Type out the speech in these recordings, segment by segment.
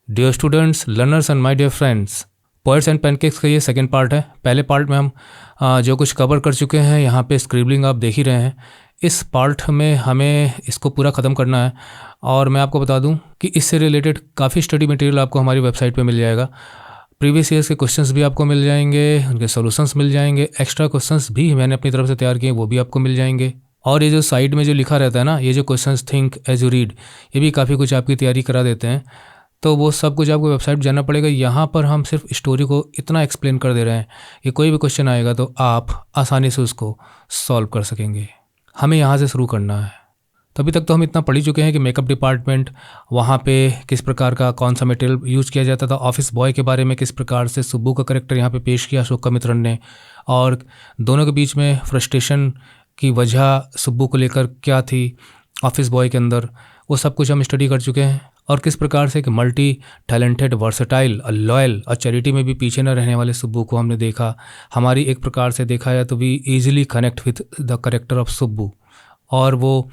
Dear students, learners and my dear friends, poets and pancakes का ये second part है। पहले पार्ट में हम जो कुछ कवर कर चुके हैं, यहाँ पे स्क्रिबलिंग आप देख ही रहे हैं। इस पार्ट में हमें इसको पूरा ख़त्म करना है और मैं आपको बता दूं कि इससे रिलेटेड काफ़ी स्टडी मटेरियल आपको हमारी वेबसाइट पे मिल जाएगा। प्रीवियस ईयर्स के क्वेश्चंस भी आपको मिल जाएंगे, उनके सॉल्यूशंस मिल जाएंगे, एक्स्ट्रा क्वेश्चंस भी मैंने अपनी तरफ से तैयार किए वो भी आपको मिल जाएंगे। और ये जो साइड में जो लिखा रहता है ना, ये जो questions think as you read, ये भी काफ़ी कुछ आपकी तैयारी करा देते हैं। तो वो सब कुछ आपको वेबसाइट जाना पड़ेगा। यहाँ पर हम सिर्फ स्टोरी को इतना एक्सप्लेन कर दे रहे हैं कि कोई भी क्वेश्चन आएगा तो आप आसानी से उसको सॉल्व कर सकेंगे। हमें यहाँ से शुरू करना है। तो अभी तक तो हम इतना पढ़ ही चुके हैं कि मेकअप डिपार्टमेंट, वहाँ पे किस प्रकार का कौन सा मटेरियल यूज़ किया जाता था, ऑफिस बॉय के बारे में किस प्रकार से सुब्बू का करेक्टर यहाँ पे पेश किया अशोका मित्रन ने, और दोनों के बीच में फ्रस्ट्रेशन की वजह सुब्बू को लेकर क्या थी ऑफिस बॉय के अंदर, वो सब कुछ हम स्टडी कर चुके हैं। और किस प्रकार से एक मल्टी टैलेंटेड, वर्सेटाइल और लॉयल और चैरिटी में भी पीछे न रहने वाले सुब्बू को हमने देखा। हमारी एक प्रकार से देखा जाए तो we easily connect with the character of Subbu. और वो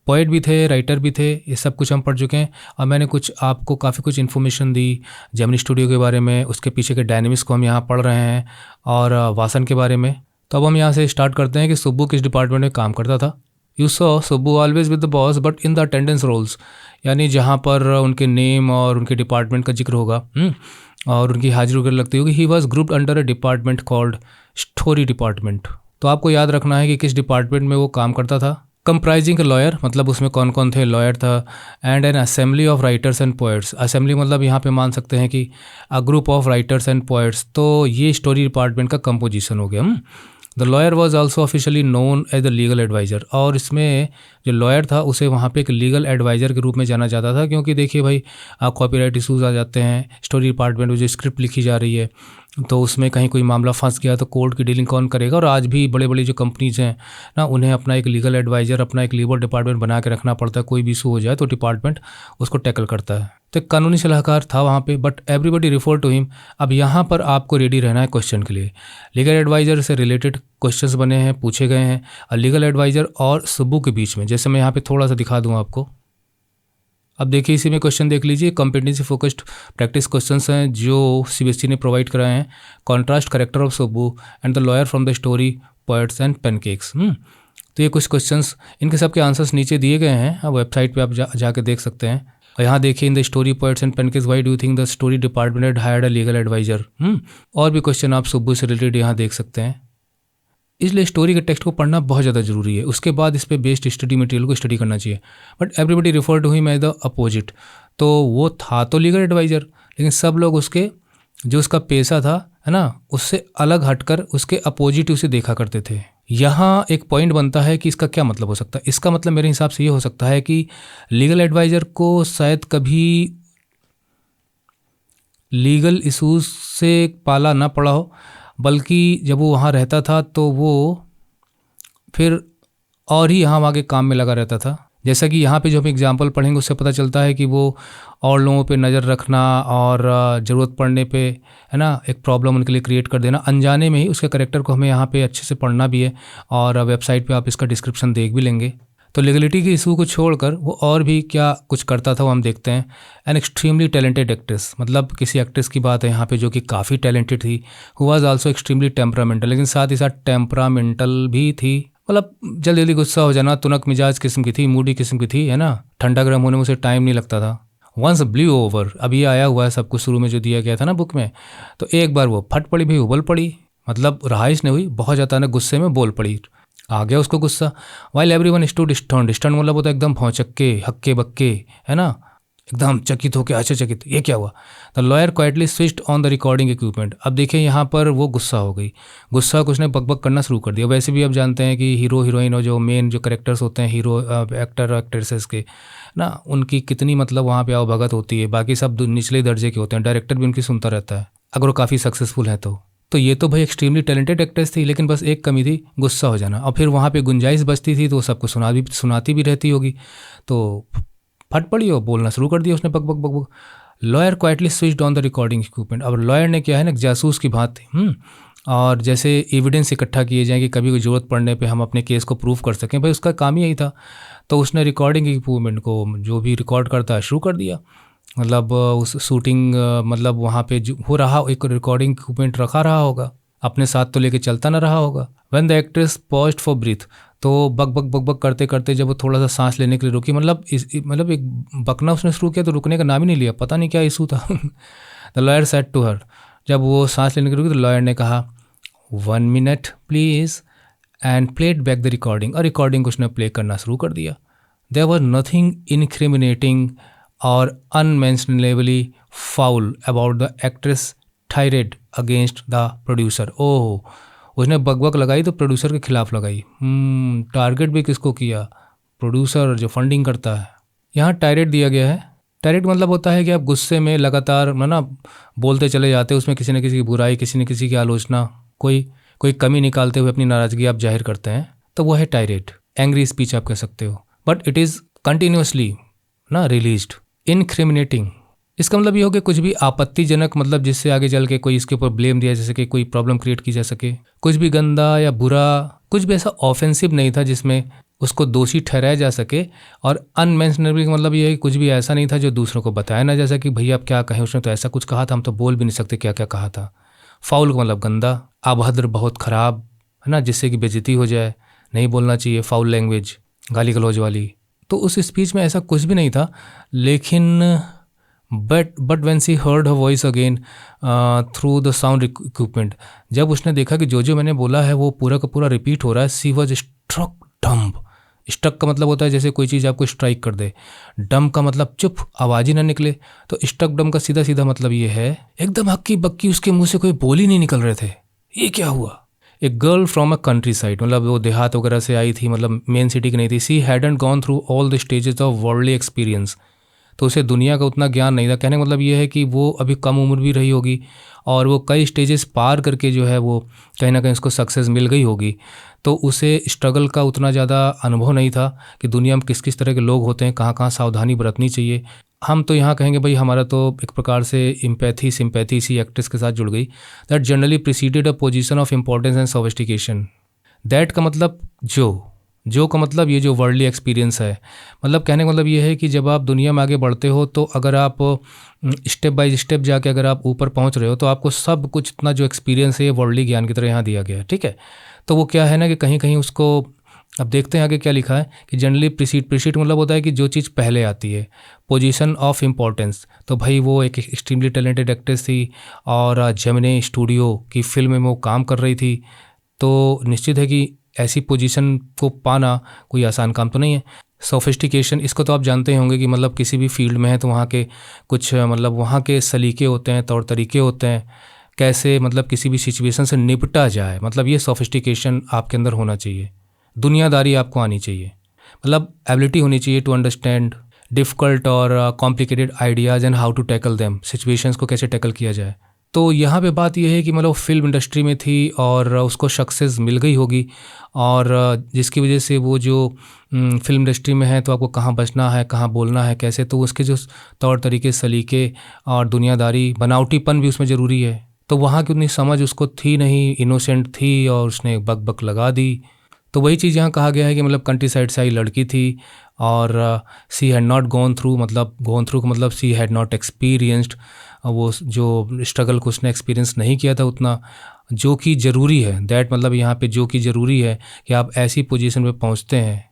पोएट भी थे, राइटर भी थे, ये सब कुछ हम पढ़ चुके हैं। और मैंने कुछ आपको काफ़ी कुछ इन्फॉर्मेशन दी जेमिनी स्टूडियो के बारे में, उसके पीछे के डायनेमिक्स को हम यहाँ पढ़ रहे हैं, और वासन के बारे में। तो अब हम यहाँ से स्टार्ट करते हैं कि सुब्बू किस डिपार्टमेंट में काम करता था। You saw Subbu always with the boss but in the attendance rolls, यानी जहाँ पर उनके नेम और उनके डिपार्टमेंट का जिक्र होगा और उनकी हाजिरी वगैरह लगती होगी। He was grouped under a department called story department. तो आपको याद रखना है कि किस डिपार्टमेंट में वो काम करता था। कंप्राइजिंग लॉयर, मतलब उसमें कौन कौन थे, लॉयर था, and an assembly of writers and poets. Assembly मतलब यहाँ पे मान सकते हैं कि a group of writers and poets. तो ये स्टोरी डिपार्टमेंट का कंपोजिशन हो गया। The lawyer was also officially known as the legal adviser. और इसमें जो लॉयर था उसे वहाँ पे एक लीगल एडवाइज़र के रूप में जाना जाता था, क्योंकि देखिए भाई, कॉपीराइट इशूज़ आ जाते हैं। स्टोरी डिपार्टमेंट में जो स्क्रिप्ट लिखी जा रही है तो उसमें कहीं कोई मामला फंस गया तो कोर्ट की डीलिंग कौन करेगा। और आज भी बड़े बड़ी जो कंपनीज हैं ना, उन्हें अपना एक लीगल एडवाइज़र, अपना एक लीगल डिपार्टमेंट बना के रखना पड़ता है। कोई भी इशू हो जाए तो डिपार्टमेंट उसको टैकल करता है। तो एक कानूनी सलाहकार था वहाँ पे, but everybody refer to him. अब यहाँ पर आपको रेडी रहना है क्वेश्चन के लिए। लीगल एडवाइज़र से रिलेटेड क्वेश्चंस बने हैं, पूछे गए हैं। और लीगल एडवाइज़र और सुब्बू के बीच में, जैसे मैं यहाँ पे थोड़ा सा दिखा दूँ आपको। अब देखिए इसी में क्वेश्चन देख लीजिए। कॉम्पिटेंसी फोकस्ड प्रैक्टिस क्वेश्चंस हैं जो सीबीएसई ने प्रोवाइड कराए हैं। Contrast character of Subbu and the lawyer from the story poets and pancakes. तो ये कुछ क्वेश्चंस, इनके सब के आंसर्स नीचे दिए गए हैं। अब वेबसाइट पे आप जाके देख सकते हैं। और यहाँ देखिए, in the story poets and pancakes why do you think the story department had hired a legal adviser. और भी क्वेश्चन आप सुब्बू से रिलेटेड यहाँ देख सकते हैं। इसलिए स्टोरी के टेक्स्ट को पढ़ना बहुत ज़्यादा ज़रूरी है। उसके बाद इस पे बेस्ड स्टडी मटेरियल को स्टडी करना चाहिए। But everybody refer to him as the opposite. तो वो था तो लीगल एडवाइज़र, लेकिन सब लोग उसके जो उसका पेशा था, है ना, उससे अलग हटकर उसके अपोजिट उसे देखा करते थे। यहाँ एक पॉइंट बनता है कि इसका क्या मतलब हो सकता है। इसका मतलब मेरे हिसाब से ये हो सकता है कि लीगल एडवाइज़र को शायद कभी लीगल इशूज़ से पाला ना पड़ा हो, बल्कि जब वो वहाँ रहता था तो वो फिर और ही यहाँ आगे काम में लगा रहता था। जैसा कि यहाँ पे जो हम एग्जांपल पढ़ेंगे उससे पता चलता है कि वो और लोगों पे नज़र रखना और ज़रूरत पड़ने पे, है ना, एक प्रॉब्लम उनके लिए क्रिएट कर देना अनजाने में ही। उसके करेक्टर को हमें यहाँ पे अच्छे से पढ़ना भी है और वेबसाइट पे आप इसका डिस्क्रिप्शन देख भी लेंगे। तो लीगलिटी के इशू को छोड़कर वो और भी क्या कुछ करता था वो हम देखते हैं। एन एक्सट्रीमली टैलेंटेड एक्ट्रेस, मतलब किसी एक्ट्रेस की बात है यहाँ पे जो कि काफ़ी टैलेंटेड थी। Who was also extremely temperamental, लेकिन साथ ही साथ टेम्परामेंटल भी थी। मतलब जल्दी जल्दी गुस्सा हो जाना, तुनक मिजाज किस्म की थी, मूडी किस्म की थी, है ना। ठंडा गर्म होने में उसे टाइम नहीं लगता था। वंस ब्लू ओवर, अब ये आया हुआ है सब कुछ शुरू में जो दिया गया था ना बुक में। तो एक बार वो फट पड़ी भी, उबल पड़ी, मतलब रहाइश नहीं हुई, बहुत अचानक गुस्से में बोल पड़ी, आ गया उसको गुस्सा। While everyone stood stunned, stunned मतलब होता है एकदम भौचक्के, हक्के बक्के, है ना, एकदम चकित होकर आश्चर्यचकित, ये क्या हुआ। The lawyer quietly switched on the recording equipment. अब देखिए यहाँ पर वो गुस्सा हो गई, गुस्सा को उसने बकबक करना शुरू कर दिया। वैसे भी अब जानते हैं कि हीरो हीरोइन और जो मेन जो करेक्टर्स होते हैं, हीरो एक्टर एक्ट्रेसेस के ना, उनकी कितनी मतलब वहाँ पे आवभगत होती है। बाकी सब निचले दर्जे के होते हैं, डायरेक्टर भी उनकी सुनता रहता है अगर वो काफ़ी सक्सेसफुल है तो ये तो भाई एक्सट्रीमली टैलेंटेड एक्ट्रेस थी, लेकिन बस एक कमी थी, गुस्सा हो जाना। और फिर वहाँ पे गुंजाइश बचती थी तो सबको सुनाती भी रहती होगी, तो फट पड़ी और बोलना शुरू कर दिया उसने, बक बक बक बक। Lawyer quietly switched on the recording equipment. अब लॉयर ने क्या है ना, जासूस की भांति और जैसे एविडेंस इकट्ठा किए जाएँ कि कभी कोई ज़रूरत पड़ने पे हम अपने केस को प्रूव कर सकें, भाई उसका काम ही यही था। तो उसने रिकॉर्डिंग इक्विपमेंट को जो भी रिकॉर्ड करता है शुरू कर दिया। मतलब उस शूटिंग मतलब वहाँ पे जो हो रहा, एक रिकॉर्डिंग इक्विपमेंट रखा रहा होगा, अपने साथ तो लेके चलता ना रहा होगा। When the actress paused for breath, तो बक बक बक बक करते करते जब वो थोड़ा सा सांस लेने के लिए रुकी, मतलब मतलब एक बकना उसने शुरू किया तो रुकने का नाम ही नहीं लिया, पता नहीं क्या इशू था। The lawyer said to her, जब वो सांस लेने के लिए रुकी तो लॉयर ने कहा 1 minute please, and played back the recording, और रिकॉर्डिंग को उसने प्ले करना शुरू कर दिया। There was nothing incriminating or unmentionably foul about the actress tirade against the producer. Oh, उसने बकबक लगाई तो प्रोड्यूसर के खिलाफ लगाई। टारगेट भी किसको किया? प्रोड्यूसर जो फंडिंग करता है। यहाँ टायरेड दिया गया है। टायरेड मतलब होता है कि आप गुस्से में लगातार ना बोलते चले जाते, उसमें किसी न किसी की बुराई, किसी न किसी की आलोचना, कोई कमी निकालते हुए अपनी नाराज़गी आप जाहिर करते हैं, तो वो है टायरेड। एंग्री स्पीच आप कह सकते हो, बट इट इज़ कंटिन्यूसली ना रिलीज्ड। इनक्रिमिनेटिंग, इसका मतलब ये हो कि कुछ भी आपत्तिजनक, मतलब जिससे आगे चल के कोई इसके ऊपर ब्लेम दिया जा सके, कोई प्रॉब्लम क्रिएट की जा सके, कुछ भी गंदा या बुरा, कुछ भी ऐसा ऑफेंसिव नहीं था जिसमें उसको दोषी ठहराया जा सके। और अनमेंशनेबल का मतलब ये है कि कुछ भी ऐसा नहीं था जो दूसरों को बताया ना जा सके कि भैया आप क्या कहें, उसने तो ऐसा कुछ कहा था, हम तो बोल भी नहीं सकते क्या क्या कहा था। फाउल का मतलब गंदा, अभद्र, बहुत ख़राब, है ना, जिससे कि बेइज्जती हो जाए, नहीं बोलना चाहिए, फाउल लैंग्वेज, गाली गलौज वाली। तो उस स्पीच में ऐसा कुछ भी नहीं था, लेकिन but when she heard her voice again through the sound equipment, जब उसने देखा कि जो मैंने बोला है वो पूरा का पूरा रिपीट हो रहा है, सी वॉज स्ट्रक डम्ब। स्ट्रक का मतलब होता है जैसे कोई चीज़ आपको स्ट्राइक कर दे, डम का मतलब चुप, आवाज़ ही ना निकले। तो स्ट्रक डम का सीधा सीधा मतलब ये है एकदम हक्की बक्की, उसके मुंह से कोई बोल ही नहीं निकल रहे थे। ये क्या हुआ? एक girl from a country side, मतलब वो देहात वगैरह से आई थी, मतलब मेन सिटी की नहीं थी। She hadn't gone through all the stages of worldly experience, तो उसे दुनिया का उतना ज्ञान नहीं था। कहने का मतलब ये है कि वो अभी कम उम्र भी रही होगी और वो कई स्टेजेस पार करके जो है वो कहीं ना कहीं उसको सक्सेस मिल गई होगी, तो उसे स्ट्रगल का उतना ज़्यादा अनुभव नहीं था कि दुनिया में किस किस तरह के लोग होते हैं, कहाँ कहाँ सावधानी बरतनी चाहिए। हम तो यहाँ कहेंगे भाई हमारा तो एक प्रकार से इम्पैथी सिंपैथी इसी एक्ट्रेस के साथ जुड़ गई। That generally preceded a position of importance and sophistication. That का मतलब जो का मतलब ये जो वर्ल्डली एक्सपीरियंस है, मतलब कहने का मतलब ये है कि जब आप दुनिया में आगे बढ़ते हो तो अगर आप स्टेप बाय स्टेप जाके अगर आप ऊपर पहुंच रहे हो तो आपको सब कुछ इतना जो एक्सपीरियंस है ये वर्ल्डली ज्ञान की तरह यहाँ दिया गया है, ठीक है। तो वो क्या है ना कि कहीं कहीं उसको अब देखते हैं आगे क्या लिखा है कि जनरली प्रीसीड मतलब होता है कि जो चीज़ पहले आती है। पोजीशन ऑफ इम्पोर्टेंस, तो भाई वो एक एक्सट्रीमली टैलेंटेड एक्ट्रेस थी और जेमिनी स्टूडियो की फिल्म में वो काम कर रही थी, तो निश्चित है कि ऐसी पोजीशन को पाना कोई आसान काम तो नहीं है। सोफिस्टिकेशन, इसको तो आप जानते होंगे कि मतलब किसी भी फील्ड में है तो वहाँ के कुछ मतलब वहाँ के सलीके होते हैं, तौर तरीके होते हैं, कैसे मतलब किसी भी सिचुएशन से निपटा जाए, मतलब ये सोफिस्टिकेशन आपके अंदर होना चाहिए। दुनियादारी आपको आनी चाहिए, मतलब एबिलिटी होनी चाहिए टू अंडरस्टैंड डिफ़िकल्ट और complicated ideas and how to tackle them, situations को कैसे टैकल किया जाए। तो यहाँ पे बात यह है कि मतलब फिल्म इंडस्ट्री में थी और उसको सक्सेस मिल गई होगी, और जिसकी वजह से वो जो फिल्म इंडस्ट्री में है तो आपको कहाँ बचना है, कहाँ बोलना है, कैसे, तो उसके जो तौर तरीके, सलीके और दुनियादारी, बनावटीपन भी उसमें ज़रूरी है। तो वहाँ की उतनी समझ उसको थी नहीं, इनोसेंट थी और उसने बक बक लगा दी। तो वही चीज़ यहाँ कहा गया है कि मतलब कंट्री साइड से आई लड़की थी और she had not gone through, मतलब गॉन थ्रू का मतलब सी हैड नॉट एक्सपीरियंस्ड, वो जो स्ट्रगल को उसने एक्सपीरियंस नहीं किया था उतना, जो कि ज़रूरी है। दैट मतलब यहाँ पे जो कि ज़रूरी है कि आप ऐसी पोजीशन पे पहुँचते हैं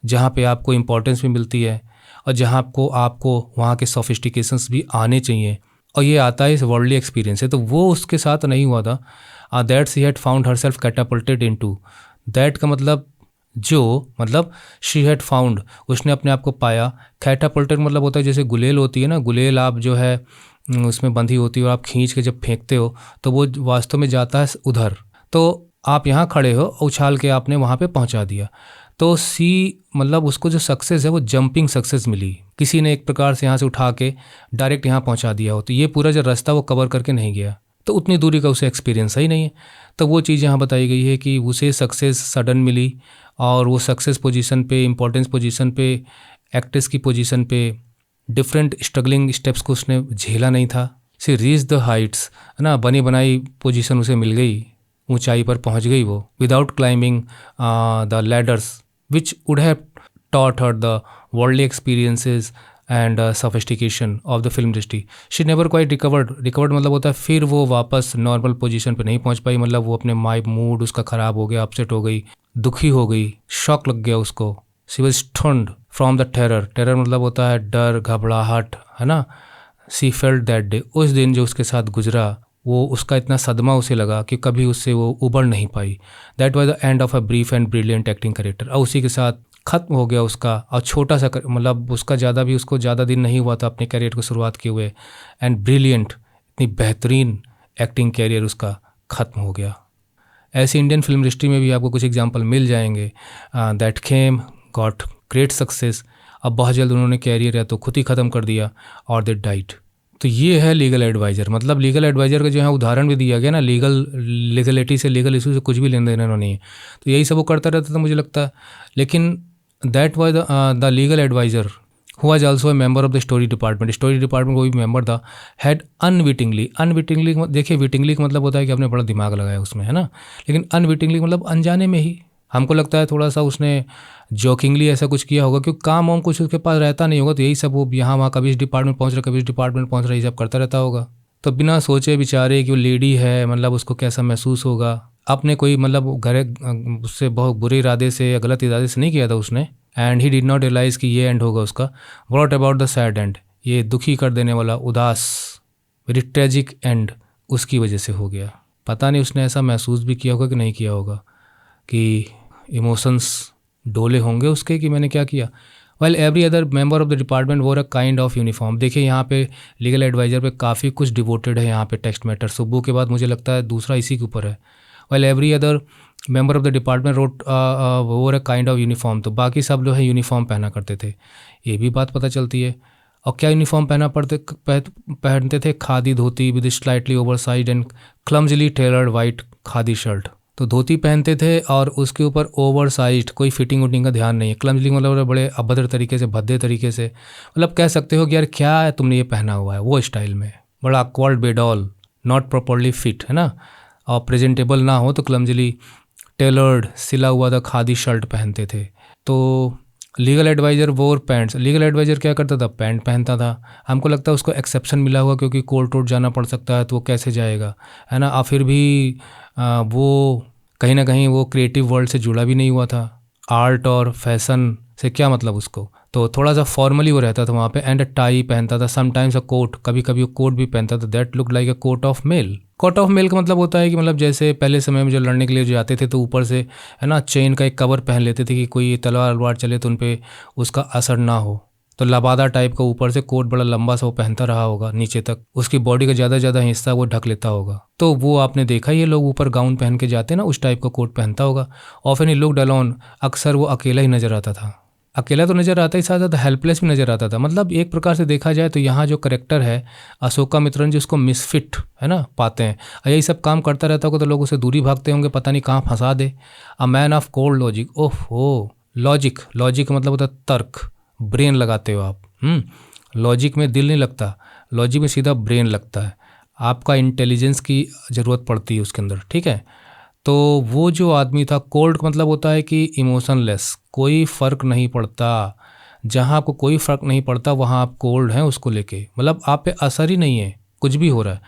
जहाँ पे आपको इम्पोर्टेंस भी मिलती है और जहाँ आपको वहाँ के सोफिस्टिकेशंस भी आने चाहिए, और ये आता है इस वर्ल्डली एक्सपीरियंस से। तो वो उसके साथ नहीं हुआ था। That she had found herself catapulted into, that का मतलब जो, मतलब शी हैड फाउंड, उसने अपने आप को पाया। कैटापल्टेड मतलब होता है जैसे गुलेल होती है ना, गुलेल आप जो है उसमें बंधी होती है और आप खींच के जब फेंकते हो तो वो वास्तव में जाता है उधर, तो आप यहाँ खड़े हो, उछाल के आपने वहाँ पे पहुँचा दिया। तो सी मतलब उसको जो सक्सेस है वो जंपिंग सक्सेस मिली, किसी ने एक प्रकार से यहाँ से उठा के डायरेक्ट यहाँ पहुँचा दिया हो, तो ये पूरा जो रास्ता वो कवर करके नहीं गया, तो उतनी दूरी का उसे एक्सपीरियंस ही नहीं है। तो वो चीज़ यहाँ बताई गई है कि उसे सक्सेस सडन मिली और वो सक्सेस पोजीशन पे, इम्पोर्टेंस पोजीशन पे, एक्ट्रेस की पोजीशन पे डिफरेंट स्ट्रगलिंग स्टेप्स को उसने झेला नहीं था। सी रीच द हाइट्स, है ना, बनी बनाई पोजीशन उसे मिल गई, ऊंचाई पर पहुंच गई वो, without climbing the ladders which would have taught her the worldly experiences and sophistication of the film industry. She never quite recovered मतलब होता है फिर वो वापस नॉर्मल पोजीशन पे नहीं पहुंच पाई, मतलब वो अपने मूड उसका ख़राब हो गया, अपसेट हो गई, दुखी हो गई, शॉक लग गया उसको। She was stunned from the terror मतलब होता है डर, घबराहट, है ना। सी फेल्ट दैट डे, उस दिन जो उसके साथ गुजरा वो उसका इतना सदमा उसे लगा कि कभी उससे वो उबर नहीं पाई। That was the end of a brief and brilliant acting character. और उसी के साथ ख़त्म हो गया उसका, और छोटा सा मतलब उसको ज़्यादा दिन नहीं हुआ था अपने करियर को शुरुआत किए हुए, एंड ब्रिलियंट इतनी बेहतरीन एक्टिंग कैरियर उसका ख़त्म हो गया। ऐसे इंडियन फिल्म इंडस्ट्री में भी आपको कुछ एग्जांपल मिल जाएंगे that came got great success. अब बहुत जल्द उन्होंने कैरियर या तो खुद ही ख़त्म कर दिया और दे डाइट। तो ये है लीगल एडवाइज़र। मतलब लीगल एडवाइज़र का जो है उदाहरण भी दिया गया ना, लीगलिटी से, लीगल इशू से कुछ भी लेन देना नहीं है। तो यही सब वो करता रहता था मुझे लगता है। लेकिन that was the legal adviser who was also a member of the story department वो भी मेंबर था। हैड अनविटिंगली देखिए, विटिंगली का मतलब होता है कि आपने बड़ा दिमाग लगाया उसमें, है ना। लेकिन अनविटिंगली मतलब अनजाने में ही, हमको लगता है थोड़ा सा उसने जोकिंगली ऐसा कुछ किया होगा, क्योंकि काम वाम कुछ उसके पास रहता नहीं होगा, तो यही सब वो यहाँ वहाँ कभी इस डिपार्टमेंट पहुँच रहा, कभी इस डिपार्टमेंट पहुँच रहा, ये सब करता रहता होगा। तो बिना सोचे बेचारे कि वो लेडी है, मतलब उसको कैसा महसूस होगा। आपने कोई मतलब घर उससे बहुत बुरे इरादे से या गलत इरादे से नहीं किया था उसने, and he did not realise कि ये एंड होगा उसका। What about the sad end, ये दुखी कर देने वाला, उदास, वेरी ट्रेजिक एंड उसकी वजह से हो गया। पता नहीं उसने ऐसा महसूस भी किया होगा कि नहीं किया होगा, कि इमोशंस डोले होंगे उसके कि मैंने क्या किया। Well every other member of the department वोर अ काइंड ऑफ यूनिफॉर्म। देखिए यहाँ पे लीगल एडवाइज़र पे काफ़ी कुछ डिवोटेड है यहाँ पे टेक्स्ट मैटर। सुब्बू के बाद मुझे लगता है दूसरा इसी के ऊपर है। Well every other member of the department वोर अ काइंड ऑफ यूनिफॉर्म। तो बाकी सब जो है यूनिफॉर्म पहना करते थे, ये भी बात पता चलती है। और क्या यूनिफॉर्म पहनते थे? Khadi dhoti with slightly oversize and clumsily tailored white khadi shirt. तो धोती पहनते थे और उसके ऊपर ओवर साइज, कोई फिटिंग वुटिंग का ध्यान नहीं है। क्लमजली मतलब बड़े अभद्र तरीके से, भद्दे तरीके से, मतलब कह सकते हो कि यार क्या है तुमने ये पहना हुआ है, वो स्टाइल में बड़ा अक्वर्ड, बेडॉल, नॉट प्रॉपरली फिट, है ना। और प्रेजेंटेबल ना हो तो क्लमजली टेलर्ड, सिला हुआ था खादी शर्ट पहनते थे। तो लीगल एडवाइज़र वोर पैंट्स। लीगल एडवाइज़र क्या करता था? पैंट पहनता था। हमको लगता है उसको एक्सेप्शन मिला हुआ, क्योंकि कोर्ट वोर्ट जाना पड़ सकता है, तो वो कैसे जाएगा, है ना। और फिर भी वो कहीं ना कहीं वो क्रिएटिव वर्ल्ड से जुड़ा भी नहीं हुआ था। आर्ट और फैशन से क्या मतलब उसको, तो थोड़ा सा फॉर्मली वो रहता था वहाँ पे। एंड टाई पहनता था, समटाइम्स अ कोट, कभी कभी वो कोट भी पहनता था। That look like a coat of mail. Coat of mail का मतलब होता है कि मतलब जैसे पहले समय में जो लड़ने के लिए जो जाते थे तो ऊपर से, है ना, चेन का एक कवर पहन लेते थे कि कोई तलवार वलवार चले तो उन पर उसका असर ना हो। तो लबादा टाइप का ऊपर से कोट बड़ा लंबा सा वो पहनता रहा होगा, नीचे तक उसकी बॉडी का ज़्यादा हिस्सा वो ढक लेता होगा। तो वो आपने देखा ये लोग ऊपर गाउन पहन के जाते ना, उस टाइप का कोट पहनता होगा। ऑफन ही लुक्ड अलोन, अक्सर वो अकेला ही नज़र आता था। अकेला तो नज़र आता ही, साथ साथ हेल्पलेस भी नज़र आता था। मतलब एक प्रकार से देखा जाए तो यहाँ जो करेक्टर है अशोका मित्रन जी, उसको मिसफिट, है ना, पाते हैं। और यही सब काम करता रहता होगा तो लोग उसे दूरी भागते होंगे, पता नहीं कहाँ फंसा दे। A man of cold logic. Oh logic मतलब होता है तर्क, ब्रेन लगाते हो आप। लॉजिक में दिल नहीं लगता, लॉजिक में सीधा ब्रेन लगता है। आपका इंटेलिजेंस की ज़रूरत पड़ती है उसके अंदर, ठीक है। तो वो जो आदमी था, कोल्ड का मतलब होता है कि इमोशनलेस, कोई फ़र्क नहीं पड़ता। जहाँ आपको कोई फ़र्क नहीं पड़ता वहाँ आप कोल्ड हैं उसको लेके, मतलब आप पे असर ही नहीं है, कुछ भी हो रहा है।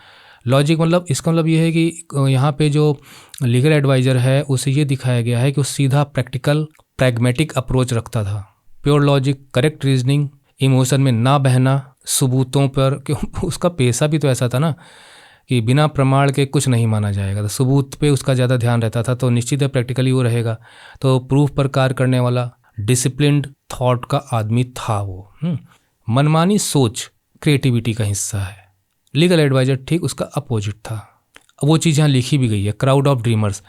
लॉजिक मतलब इसका मतलब ये है कि यहाँ पे जो लीगल एडवाइज़र है उसे ये दिखाया गया है कि वो सीधा प्रैक्टिकल प्रैग्मेटिक अप्रोच रखता था। Pure logic, correct reasoning, emotion में ना बहना, सबूतों पर, क्यों उसका पेशा भी तो ऐसा था ना कि बिना प्रमाण के कुछ नहीं माना जाएगा, तो सबूत पे उसका ज़्यादा ध्यान रहता था। तो निश्चित है प्रैक्टिकली वो रहेगा। तो प्रूफ पर कार्य करने वाला डिसिप्लिन्ड थॉट का आदमी था वो। मनमानी सोच क्रिएटिविटी का हिस्सा है। लीगल एडवाइज़र ठीक उसका अपोजिट था। वो चीज़ यहाँ लिखी भी गई है, क्राउड ऑफ ड्रीमर्स।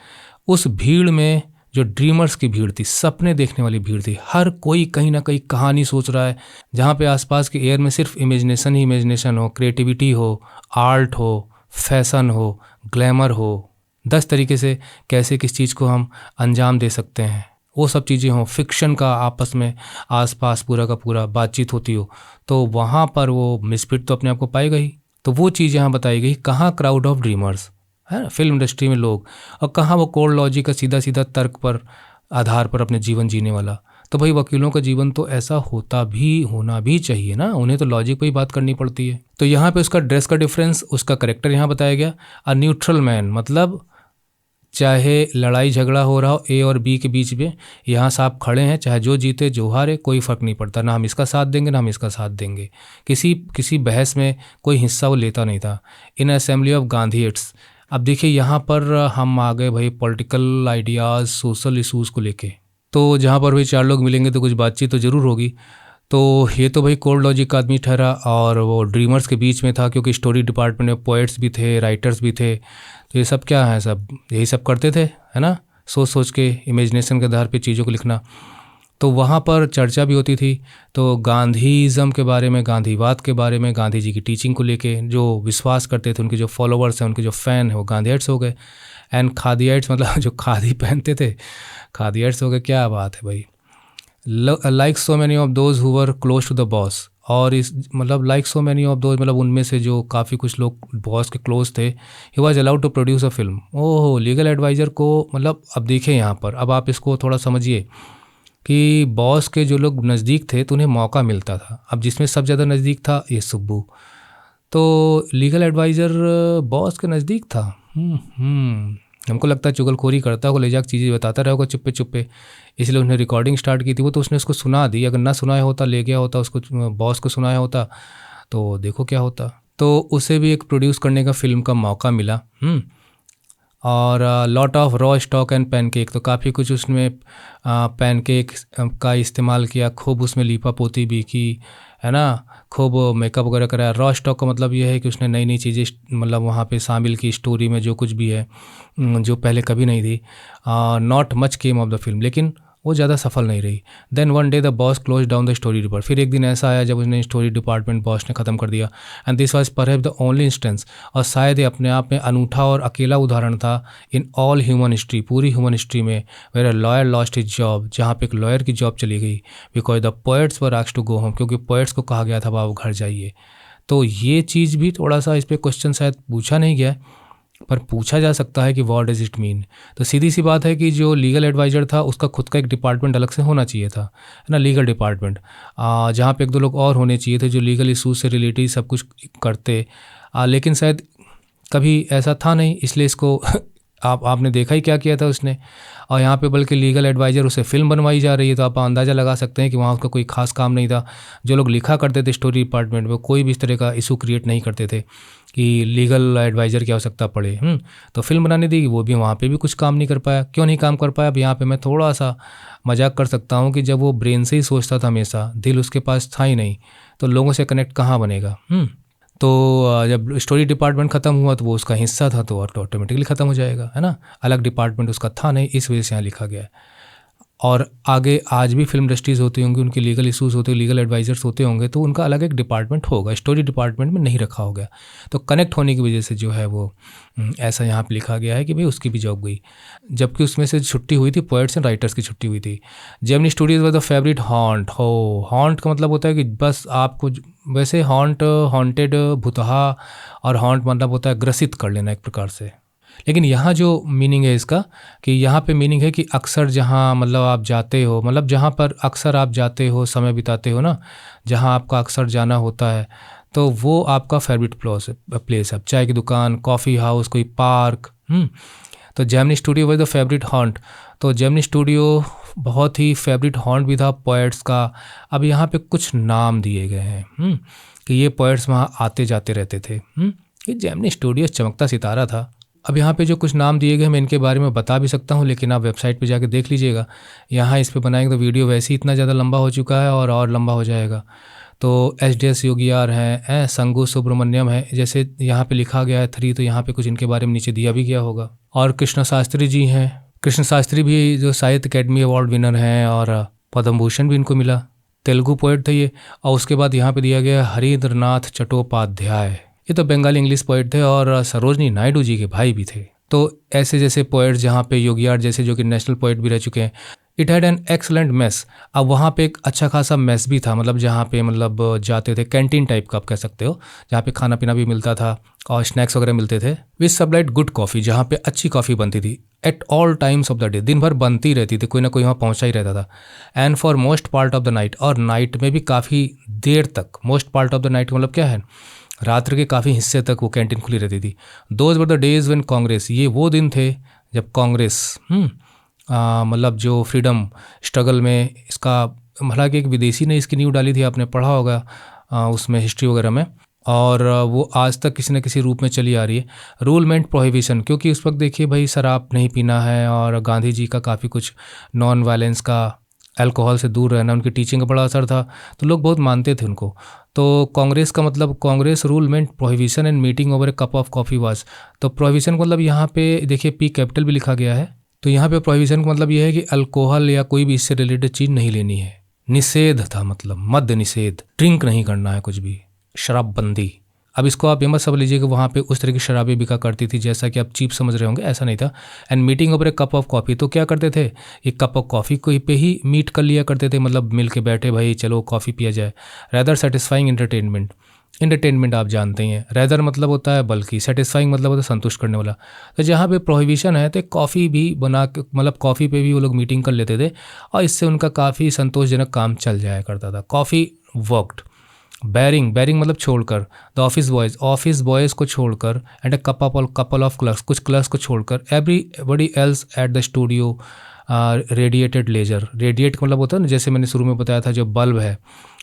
उस भीड़ में जो ड्रीमर्स की भीड़ थी, सपने देखने वाली भीड़ थी, हर कोई कहीं ना कहीं कहानी सोच रहा है, जहाँ पे आसपास के एयर में सिर्फ इमेजिनेशन ही इमेजिनेशन हो, क्रिएटिविटी हो, आर्ट हो, फैशन हो, ग्लैमर हो, 10 तरीके से कैसे किस चीज़ को हम अंजाम दे सकते हैं, वो सब चीज़ें हों, फिक्शन का आपस में आसपास पूरा का पूरा बातचीत होती हो, तो वहाँ पर वो मिसफिट तो अपने आप को पाएगा ही। तो वो चीज़ यहाँ बताई गई, कहाँ क्राउड ऑफ ड्रीमर्स है फिल्म इंडस्ट्री में लोग, और कहाँ वो कोल्ड लॉजिक का सीधा सीधा तर्क पर आधार पर अपने जीवन जीने वाला। तो भाई वकीलों का जीवन तो ऐसा होना भी चाहिए ना, उन्हें तो लॉजिक पे ही बात करनी पड़ती है। तो यहाँ पे उसका ड्रेस का डिफरेंस, उसका करेक्टर यहाँ बताया गया। अ न्यूट्रल मैन मतलब चाहे लड़ाई झगड़ा हो रहा हो ए और बी के बीच में, यहाँ साहब खड़े हैं, चाहे जो जीते जो हारे कोई फ़र्क नहीं पड़ता, ना हम इसका साथ देंगे ना हम इसका साथ देंगे। किसी बहस में कोई हिस्सा वो लेता नहीं था। इन असेंबली ऑफ गांधीइट्स, अब देखिए यहाँ पर हम आ गए भाई पॉलिटिकल आइडियाज़, सोशल इशूज़ को लेके। तो जहाँ पर भाई चार लोग मिलेंगे तो कुछ बातचीत तो ज़रूर होगी। तो ये तो भाई कोल्ड लॉजिक का आदमी ठहरा, और वो ड्रीमर्स के बीच में था, क्योंकि स्टोरी डिपार्टमेंट में पोएट्स भी थे, राइटर्स भी थे। तो ये सब क्या है, सब यही सब करते थे, है ना, सोच सोच के इमेजिनेशन के आधार पे चीज़ों को लिखना। तो वहाँ पर चर्चा भी होती थी। तो गांधीज़म के बारे में, गांधीवाद के बारे में, गांधी जी की टीचिंग को लेके जो विश्वास करते थे, उनके जो फॉलोअर्स हैं, उनके जो फ़ैन हैं, वो गांधीइट्स हो गए। एंड खादीइट्स मतलब जो खादी पहनते थे, खादीइट्स हो गए। क्या बात है भाई। Like so many of those who were close to the boss, और इस मतलब like so many of those मतलब उनमें से जो काफ़ी कुछ लोग बॉस के क्लोज थे, he was allowed to produce a film. ओहो, लीगल एडवाइज़र को मतलब अब देखें यहाँ पर, अब आप इसको थोड़ा समझिए कि बॉस के जो लोग नज़दीक थे तो उन्हें मौका मिलता था। अब जिसमें सब ज़्यादा नज़दीक था ये सुब्बू, तो लीगल एडवाइज़र बॉस के नज़दीक था। हमको लगता है चुगलखोरी करता होगा, ले जाकर चीज़ें बताता रहा होगा चुप्पे चुप्पे, इसलिए उसने रिकॉर्डिंग स्टार्ट की थी। वो तो उसने उसको सुना दी, अगर ना सुनाया होता, ले गया होता उसको, बॉस को सुनाया होता तो देखो क्या होता। तो उसे भी एक प्रोड्यूस करने का फिल्म का मौका मिला। और lot of raw stock and pancake, तो काफ़ी कुछ उसमें पैनकेक का इस्तेमाल किया, खूब उसमें लीपा पोती भी की, है ना, खूब मेकअप वगैरह कराया। रॉ स्टॉक का मतलब ये है कि उसने नई नई चीज़ें मतलब वहाँ पे शामिल की स्टोरी में, जो कुछ भी है जो पहले कभी नहीं थी। Not much came of the film, लेकिन वो ज़्यादा सफल नहीं रही। Then one day the boss close down the story department, फिर एक दिन ऐसा आया जब उसने स्टोरी डिपार्टमेंट बॉस ने ख़त्म कर दिया। And this was perhaps the only instance, और शायद ये अपने आप में अनूठा और अकेला उदाहरण था इन ऑल ह्यूमन हिस्ट्री, पूरी ह्यूमन हिस्ट्री में, where a lawyer lost his job, जहाँ पे एक लॉयर की जॉब चली गई, because the poets were asked to go home, क्योंकि पोएट्स को कहा गया था आप घर जाइए। तो ये चीज़ भी थोड़ा सा इस पर क्वेश्चन शायद पूछा नहीं गया, पर पूछा जा सकता है कि व्हाट डज इट मीन। तो सीधी सी बात है कि जो लीगल एडवाइज़र था उसका खुद का एक डिपार्टमेंट अलग से होना चाहिए था, है ना, लीगल डिपार्टमेंट, जहाँ पे एक दो लोग और होने चाहिए थे जो लीगल इशूज़ से रिलेटेड सब कुछ करते। लेकिन शायद कभी ऐसा था नहीं, इसलिए इसको आपने देखा ही क्या किया था उसने। और यहाँ पे बल्कि लीगल एडवाइज़र उसे फ़िल्म बनवाई जा रही है, तो आप अंदाज़ा लगा सकते हैं कि वहाँ उसका कोई खास काम नहीं था। जो लोग लिखा करते थे स्टोरी डिपार्टमेंट में, कोई भी इस तरह का इशू क्रिएट नहीं करते थे कि लीगल एडवाइज़र की आवश्यकता पड़े। तो फिल्म बनाने दी, वो भी वहाँ पे भी कुछ काम नहीं कर पाया। क्यों नहीं काम कर पाया? अब यहाँ पे मैं थोड़ा सा मजाक कर सकता हूँ कि जब वो ब्रेन से ही सोचता था हमेशा, दिल उसके पास था ही नहीं, तो लोगों से कनेक्ट कहाँ बनेगा। तो जब स्टोरी डिपार्टमेंट ख़त्म हुआ तो वो उसका हिस्सा था, तो ऑटोमेटिकली ख़त्म हो जाएगा, है ना। अलग डिपार्टमेंट उसका था नहीं, इस वजह से यहाँ लिखा गया है। और आगे आज भी फिल्म इंडस्ट्रीज़ होती होंगी, उनके लीगल इशूज़ होते, लीगल एडवाइज़र्स होते होंगे, तो उनका अलग एक डिपार्टमेंट होगा, स्टोरी डिपार्टमेंट में नहीं रखा होगा। तो कनेक्ट होने की वजह से जो है वो ऐसा यहाँ पे लिखा गया है कि भाई उसकी भी जॉब गई, जबकि उसमें से छुट्टी हुई थी पोएट्स एंड राइटर्स की छुट्टी हुई थी। Gemini Studios were the favourite haunt. Haunt का मतलब होता है कि बस आपको, वैसे हॉन्टेड भुतहा, और हॉन्ट मतलब होता है ग्रसित कर लेना एक प्रकार से। लेकिन यहाँ जो मीनिंग है इसका, कि यहाँ पे मीनिंग है कि अक्सर जहाँ मतलब आप जाते हो, मतलब जहाँ पर अक्सर आप जाते हो, समय बिताते हो ना, जहाँ आपका अक्सर जाना होता है, तो वो आपका फेवरेट प्लेस है, चाय की दुकान, कॉफ़ी हाउस, कोई पार्क। तो Gemini studio was the favourite haunt. तो जेमिनी स्टूडियो बहुत ही फेवरेट हॉन्ट भी था पोएट्स का। अब यहाँ पे कुछ नाम दिए गए हैं कि ये पोएट्स वहाँ आते जाते रहते थे। ये जेमिनी स्टूडियो चमकता सितारा था। अब यहाँ पे जो कुछ नाम दिए गए मैं इनके बारे में बता भी सकता हूँ, लेकिन आप वेबसाइट पे जाके देख लीजिएगा। यहाँ इस पे बनाएंगे तो वीडियो वैसे ही इतना ज़्यादा लंबा हो चुका है और लंबा हो जाएगा। तो एस योगियार हैं, संगू सुब्रमण्यम है, जैसे यहाँ पे लिखा गया है 3, तो यहाँ पे कुछ इनके बारे में नीचे दिया भी गया होगा। और कृष्ण शास्त्री जी हैं, कृष्ण शास्त्री भी जो साहित्य अकेडमी अवार्ड विनर हैं, और पद्म भूषण भी इनको मिला, तेलुगु पोएट थे ये। और उसके बाद यहाँ पे दिया गया हरिंद्रनाथ चट्टोपाध्याय, ये तो बंगाली इंग्लिश पोएट थे, और सरोजनी नायडू जी के भाई भी थे। तो ऐसे जैसे पोएट्स जहाँ पे योगियार जैसे जो कि नेशनल पोएट भी रह चुके हैं, it had an excellent mess. अब वहाँ पे एक अच्छा खासा मेस भी था, मतलब जहाँ पे मतलब जाते थे, कैंटीन टाइप का आप कह सकते हो, जहाँ पे खाना पीना भी मिलता था और स्नैक्स वगैरह मिलते थे। विच सप्लाइड गुड कॉफ़ी, जहाँ पे अच्छी कॉफ़ी बनती थी at all times of the day, दिन भर बनती रहती थी, कोई ना कोई वहाँ पहुँचा ही रहता था। And for most part of the night, और नाइट में भी काफ़ी देर तक, most part of the night मतलब क्या है, रात्र के काफ़ी हिस्से तक वो कैंटीन खुली रहती थी। Those were the days when Congress, ये वो दिन थे जब कांग्रेस मतलब जो फ्रीडम स्ट्रगल में इसका, हालांकि एक विदेशी ने इसकी नींव डाली थी, आपने पढ़ा होगा उसमें हिस्ट्री वगैरह में, और वो आज तक किसी न किसी रूप में चली आ रही है। रूल मेंट प्रोहिबिशन, क्योंकि उस वक्त देखिए भाई शराब नहीं पीना है, और गांधी जी का काफ़ी कुछ नॉन वायलेंस का, अल्कोहल से दूर रहना, उनकी टीचिंग का बड़ा असर था, तो लोग बहुत मानते थे उनको। तो कांग्रेस का मतलब, Congress rule meant prohibition and meeting over A cup of coffee was. तो प्रोहिबिशन का मतलब यहाँ पे देखिए पी कैपिटल भी लिखा गया है, तो यहाँ पे प्रोहिबिशन का मतलब ये है कि अल्कोहल या कोई भी इससे रिलेटेड चीज़ नहीं लेनी है। निषेध था, मतलब मद्य निषेध, ड्रिंक नहीं करना है कुछ भी, शराबबंदी। अब इसको आप ये मत समझ लीजिए कि वहाँ पे उस तरह की शराबें बिका करती थी जैसा कि आप चीप समझ रहे होंगे, ऐसा नहीं था। And meeting over A cup of coffee, तो क्या करते थे, एक कप ऑफ कॉफ़ी को पे ही मीट कर लिया करते थे, मतलब मिल के बैठे भाई चलो कॉफ़ी पिया जाए। रैदर सेटिस्फाइंग एंटरटेनमेंट, एंटरटेनमेंट आप जानते ही हैं, रैदर मतलब होता है बल्कि, सेटिस्फाइंग मतलब होता है संतुष्ट करने वाला। तो जहाँ पे प्रोहिबिशन है तो कॉफ़ी भी बना के, मतलब कॉफ़ी पे भी वो लोग मीटिंग कर लेते थे, और इससे उनका काफ़ी संतोषजनक काम चल जाया करता था। Coffee worked. बैरिंग, बैरिंग मतलब छोड़कर, the office boys, office boys को छोड़कर, and a couple of clerks, कुछ क्लर्क्स को छोड़कर, everybody else at the studio radiated leisure. Radiate का मतलब होता है ना, जैसे मैंने शुरू में बताया था, जो बल्ब है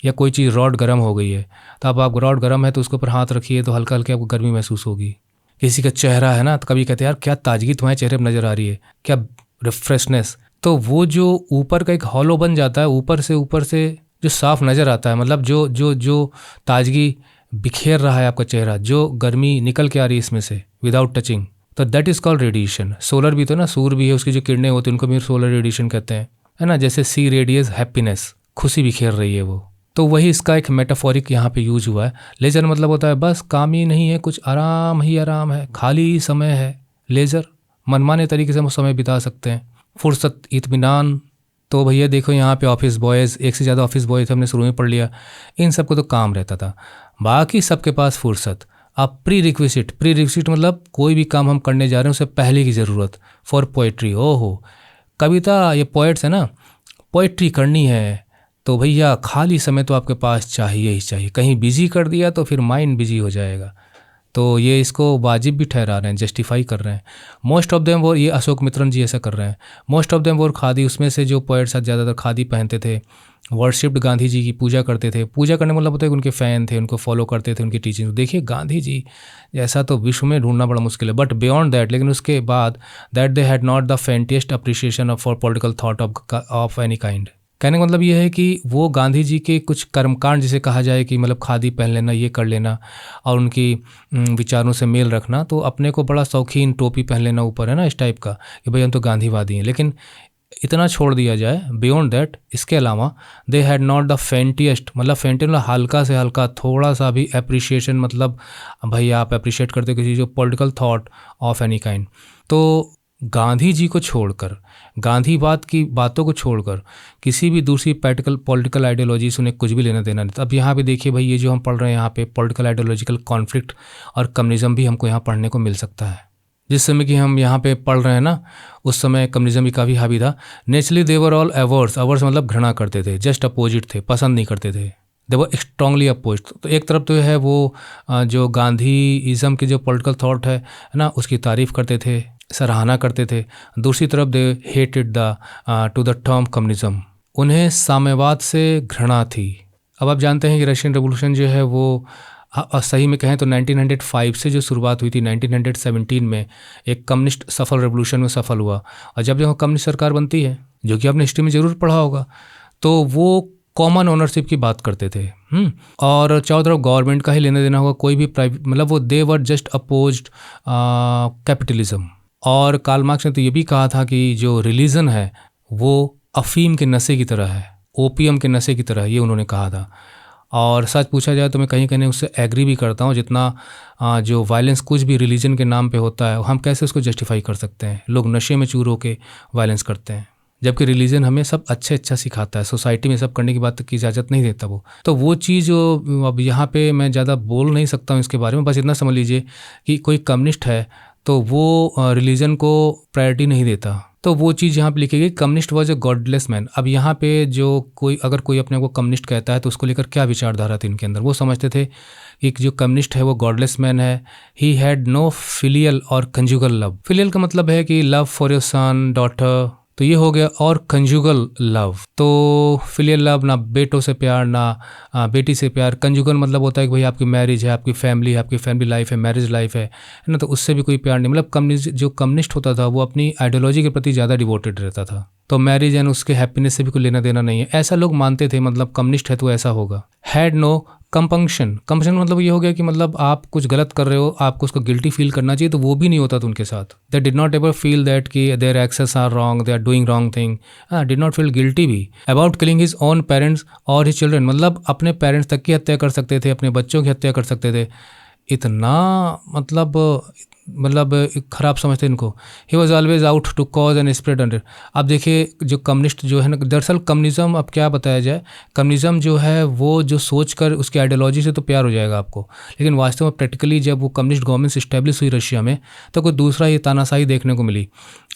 या कोई चीज़ रॉड गर्म हो गई है, तो अब आप रॉड गर्म है तो उसके ऊपर हाथ रखिए तो हल्का हल्का आपको गर्मी महसूस होगी। किसी का चेहरा है ना, तो कभी कहते हैं यार क्या ताजगी तुम्हारे चेहरे पर नज़र आ रही है, क्या रिफ्रेशनेस, तो वो जो ऊपर का एक हॉलो बन जाता है, ऊपर से जो साफ नज़र आता है, मतलब जो जो जो ताजगी बिखेर रहा है आपका चेहरा, जो गर्मी निकल के आ रही है इसमें से विदाउट टचिंग, तो that is called radiation. Solar भी तो ना, सूर्य भी है, उसकी जो किरणें होती हैं उनको भी सोलर रेडिएशन कहते हैं, है ना। जैसे सी रेडियस हैप्पीनेस, खुशी बिखेर रही है वो, तो वही इसका एक मेटाफोरिक यहाँ पे यूज हुआ है। लेजर मतलब होता है बस काम ही नहीं है, कुछ आराम ही आराम है, खाली समय है। लेजर मनमाने तरीके से हम समय बिता सकते हैं। फुर्सत, इत्मीनान, तो भैया देखो यहाँ पे ऑफिस बॉयज़, एक से ज़्यादा ऑफिस बॉय थे, हमने शुरू में पढ़ लिया, इन सबको तो काम रहता था, बाकी सबके पास फुर्सत। अब प्री रिक्विजिट मतलब कोई भी काम हम करने जा रहे हैं उससे पहले की ज़रूरत। फॉर पोइट्री, ओहो कविता, ये पोइट्स है ना, पोइट्री करनी है तो भैया खाली समय तो आपके पास चाहिए ही चाहिए, कहीं बिजी कर दिया तो फिर माइंड बिजी हो जाएगा, तो ये इसको वाजिब भी ठहरा रहे हैं, जस्टिफाई कर रहे हैं। मोस्ट ऑफ देम वो, ये अशोक मित्रन जी ऐसा कर रहे हैं, मोस्ट ऑफ देम वो खादी, उसमें से जो पोएट्स ज़्यादातर खादी पहनते थे, वर्शिप्ड गांधी जी की पूजा करते थे। पूजा करने मतलब होता है कि उनके फ़ैन थे, उनको फॉलो करते थे, उनकी टीचिंग। देखिए गांधी जी ऐसा तो विश्व में ढूंढना बड़ा मुश्किल है, बट बियॉन्ड दैट, लेकिन उसके बाद that they had not the faintest appreciation for political thought of any kind. कहने का मतलब ये है कि वो गांधी जी के कुछ कर्मकांड जिसे कहा जाए कि मतलब खादी पहन लेना, ये कर लेना और उनकी विचारों से मेल रखना, तो अपने को बड़ा शौकीन टोपी पहन लेना ऊपर, है ना, इस टाइप का कि भाई हम तो गांधीवादी हैं, लेकिन इतना छोड़ दिया जाए बियॉन्ड दैट, इसके अलावा दे हैड नॉट द फेंटिएस्ट, मतलब फेंटिएस्ट मतलब हल्का से हल्का, थोड़ा सा भी अप्रिशिएशन, मतलब भाई आप अप्रिशिएट करते हो किसी जो political thought of any kind. तो गांधी जी को छोड़कर, गांधीवाद की बातों को छोड़कर किसी भी दूसरी पॉलिटिकल आइडियोलॉजी से उन्हें कुछ भी लेना देना नहीं था। अब यहाँ पे देखिए भाई, ये जो हम पढ़ रहे हैं यहाँ पे पॉलिटिकल आइडियोलॉजिकल कॉन्फ्लिक्ट और कम्युनिज्म भी हमको यहाँ पढ़ने को मिल सकता है। जिस समय कि हम यहाँ पे पढ़ रहे हैं ना, उस समय कम्युनिज्म भी काफ़ी हावी था। नेचुरली देवर ऑल अवर्स, अवर्स मतलब घृणा करते थे, जस्ट अपोजिट थे, पसंद नहीं करते थे, देवर स्ट्रांगली अपोज। तो एक तरफ तो है वो जो गांधीइज्म के जो पॉलिटिकल थॉट है ना, उसकी तारीफ़ करते थे, सराहना करते थे। दूसरी तरफ they hated the two the term communism, उन्हें साम्यवाद से घृणा थी। अब आप जानते हैं कि रशियन रेवोल्यूशन जो है वो सही में कहें तो 1905 से जो शुरुआत हुई थी, 1917 में एक कम्युनिस्ट सफल रेवोल्यूशन में सफल हुआ, और जब जब कम्युनिस्ट सरकार बनती है, जो कि आपने हिस्ट्री में ज़रूर पढ़ा होगा, तो वो कॉमन ओनरशिप की बात करते थे। और चारों तरफ गवर्नमेंट का ही लेना देना होगा, कोई भी प्राइवेट, मतलब वो दे वर जस्ट अपोज्ड कैपिटलिज्म। और कार्ल मार्क्स ने तो ये भी कहा था कि जो रिलीजन है वो अफीम के नशे की तरह है, ओपियम के नशे की तरह, ये उन्होंने कहा था। और सच पूछा जाए तो मैं कहीं कहीं उससे एग्री भी करता हूँ। जितना जो वायलेंस कुछ भी रिलीजन के नाम पे होता है, हम कैसे उसको जस्टिफाई कर सकते हैं? लोग नशे में चूर होकर वायलेंस करते हैं, जबकि रिलीजन हमें सब अच्छा सिखाता है, सोसाइटी में सब करने की बात की इजाज़त नहीं देता वो। तो वो चीज़ अब यहाँ पे मैं ज़्यादा बोल नहीं सकता हूँ इसके बारे में, बस इतना समझ लीजिए कि कोई कम्युनिस्ट है तो वो रिलीजन को प्रायोरिटी नहीं देता। तो वो चीज़ यहाँ पे लिखी गई, communist was a godless man. अब यहाँ पे जो अगर कोई अपने को कम्युनिस्ट कहता है तो उसको लेकर क्या विचारधारा थी इनके अंदर, वो समझते थे एक जो कम्युनिस्ट है वो गॉडलेस मैन है। ही हैड नो फिलियल और कंजुगल लव। फिलियल का मतलब है कि love for your son daughter, तो ये हो गया, और कंजुगल लव, तो फिलियल लव ना बेटों से प्यार ना बेटी से प्यार। कंजुगल मतलब होता है कि भाई आपकी मैरिज है, आपकी फैमिली लाइफ है, मैरिज लाइफ है ना, तो उससे भी कोई प्यार नहीं। मतलब कम्युनिस्ट होता था वो अपनी आइडियोलॉजी के प्रति ज़्यादा डिवोटेड रहता था, तो मैरिज एंड उसके हैप्पीनेस से भी कोई लेना देना नहीं है, ऐसा लोग मानते थे। मतलब कम्युनिस्ट है तो ऐसा होगा। हैड नो कंपंक्शन मतलब ये हो गया कि मतलब आप कुछ गलत कर रहे हो, आपको उसको गिल्टी फील करना चाहिए, तो वो भी नहीं होता था उनके साथ। They did not ever feel that कि their excess are wrong, they are doing wrong thing, did not feel guilty भी about killing his own parents और हिज चिल्ड्रन। मतलब अपने पेरेंट्स तक की हत्या कर सकते थे, अपने बच्चों की हत्या कर सकते थे, इतना मतलब ख़राब समझते इनको। He was always out to cause and spread under. अब देखिए जो कम्युनिस्ट जो है ना, दरअसल कम्युनिज़्म, अब क्या बताया जाए, कम्युनिज़्म जो है वो जो सोच कर उसकी आइडियोलॉजी से तो प्यार हो जाएगा आपको, लेकिन वास्तव में प्रैक्टिकली जब वो कम्युनिस्ट गवर्नमेंट इस्टेब्लिश हुई रशिया में, तो कोई दूसरा ही तानाशाही देखने को मिली।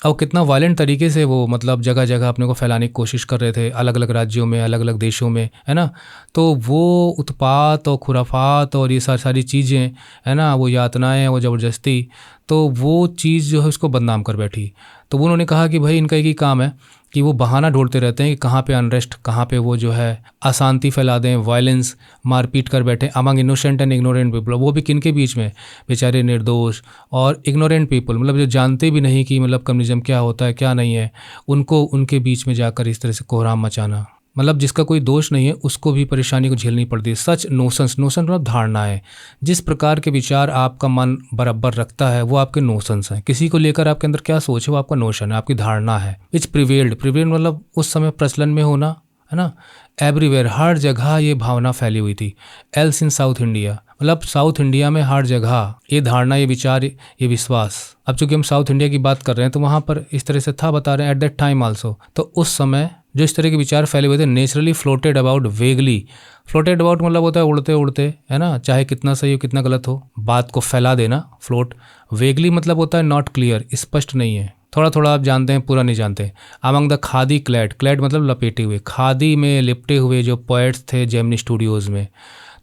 और कितना वायलेंट तरीके से वो मतलब जगह जगह अपने को फैलाने की कोशिश कर रहे थे, अलग अलग राज्यों में, अलग अलग देशों में, है ना। तो वो उत्पात और खुराफात और ये सारी चीज़ें, है ना, वो यातनाएं, वो ज़बरदस्ती, तो वो चीज़ जो है उसको बदनाम कर बैठी। तो वो उन्होंने कहा कि भाई इनका एक ही काम है कि वो बहाना ढूंढते रहते हैं कि कहाँ पे अनरेस्ट, कहाँ पे वो जो है अशांति फैला दें, वायलेंस, मारपीट कर बैठे among innocent and ignorant people. वो भी किन के बीच में, बेचारे निर्दोष और इग्नोरेंट पीपल, मतलब जो जानते भी नहीं कि मतलब कम्युनिज्म क्या होता है क्या नहीं है, उनको उनके बीच में जाकर इस तरह से कोहराम मचाना, मतलब जिसका कोई दोष नहीं है उसको भी परेशानी को झेलनी पड़ती है। सच नोशंस मतलब धारणा है, जिस प्रकार के विचार आपका मन बराबर रखता है वो आपके नोशंस हैं। किसी को लेकर आपके अंदर क्या सोच है वो आपका नोशन है, आपकी धारणा है। विच प्रिवेल्ड मतलब उस समय प्रचलन में होना, है ना, एवरीवेयर, हर जगह ये भावना फैली हुई थी। एल्स इन साउथ इंडिया, मतलब साउथ इंडिया में हर जगह ये धारणा, ये विचार, ये विश्वास। अब चूंकि हम साउथ इंडिया की बात कर रहे हैं तो वहाँ पर इस तरह से था, बता रहे हैं एट दैट टाइम आल्सो। तो उस समय जो इस तरह के विचार फैले हुए थे, naturally floated about vaguely. Floated about मतलब होता है उड़ते उड़ते, है ना, चाहे कितना सही हो कितना गलत हो, बात को फैला देना, फ्लोट। वेगली मतलब होता है नॉट क्लियर, स्पष्ट नहीं है, थोड़ा थोड़ा आप जानते हैं, पूरा नहीं जानते। अमंग द खादी क्लैड मतलब लपेटे हुए, खादी में लिपटे हुए जो पोएट्स थे जेमिनी स्टूडियोज़ में,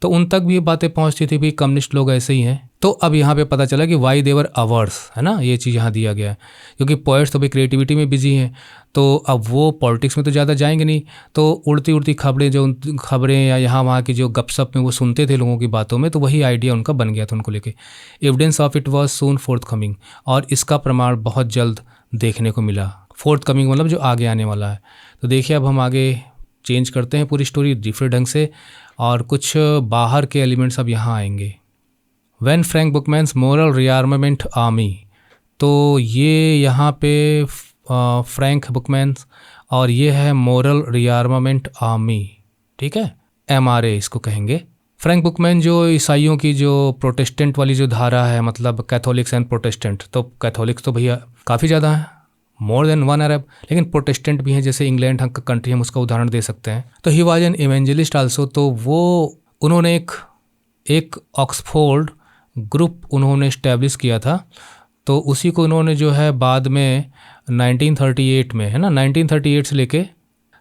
तो उन तक भी ये बातें पहुंचती थी भी कम्युनिस्ट लोग ऐसे ही हैं। तो अब यहाँ पे पता चला कि वाई देवर अवर्स, है ना, ये चीज़ यहाँ दिया गया है, क्योंकि पोएट्स तो भी क्रिएटिविटी में बिजी हैं, तो अब वो पॉलिटिक्स में तो ज़्यादा जाएंगे नहीं, तो उड़ती उड़ती खबरें, जो खबरें या यहाँ वहाँ की जो गपशप में वो सुनते थे लोगों की बातों में, तो वही आइडिया उनका बन गया था उनको लेके। Evidence of it was soon fourth coming, और इसका प्रमाण बहुत जल्द देखने को मिला। फोर्थ कमिंग मतलब जो आगे आने वाला है। तो देखिए अब हम आगे चेंज करते हैं पूरी स्टोरी दूसरे ढंग से, और कुछ बाहर के एलिमेंट्स अब यहाँ आएंगे। When Frank Buchman's moral rearmament army, तो ये यहाँ पे फ्रैंक बुकमैन्स, और ये है मोरल रीआर्मामेंट आर्मी, ठीक है, MRA इसको कहेंगे। फ्रैंक बुकमैन जो ईसाइयों की जो प्रोटेस्टेंट वाली जो धारा है, मतलब कैथोलिक्स एंड प्रोटेस्टेंट, तो कैथोलिक्स तो भैया काफ़ी ज़्यादा है, मोर देन वन अरब, लेकिन प्रोटेस्टेंट भी हैं, जैसे इंग्लैंड का कंट्री हम उसका उदाहरण दे सकते हैं। तो he was an evangelist also, तो वो उन्होंने एक ऑक्सफोर्ड ग्रुप उन्होंने इस्टेब्लिश किया था, तो उसी को उन्होंने जो है बाद में 1938 में, है ना, 1938 से लेके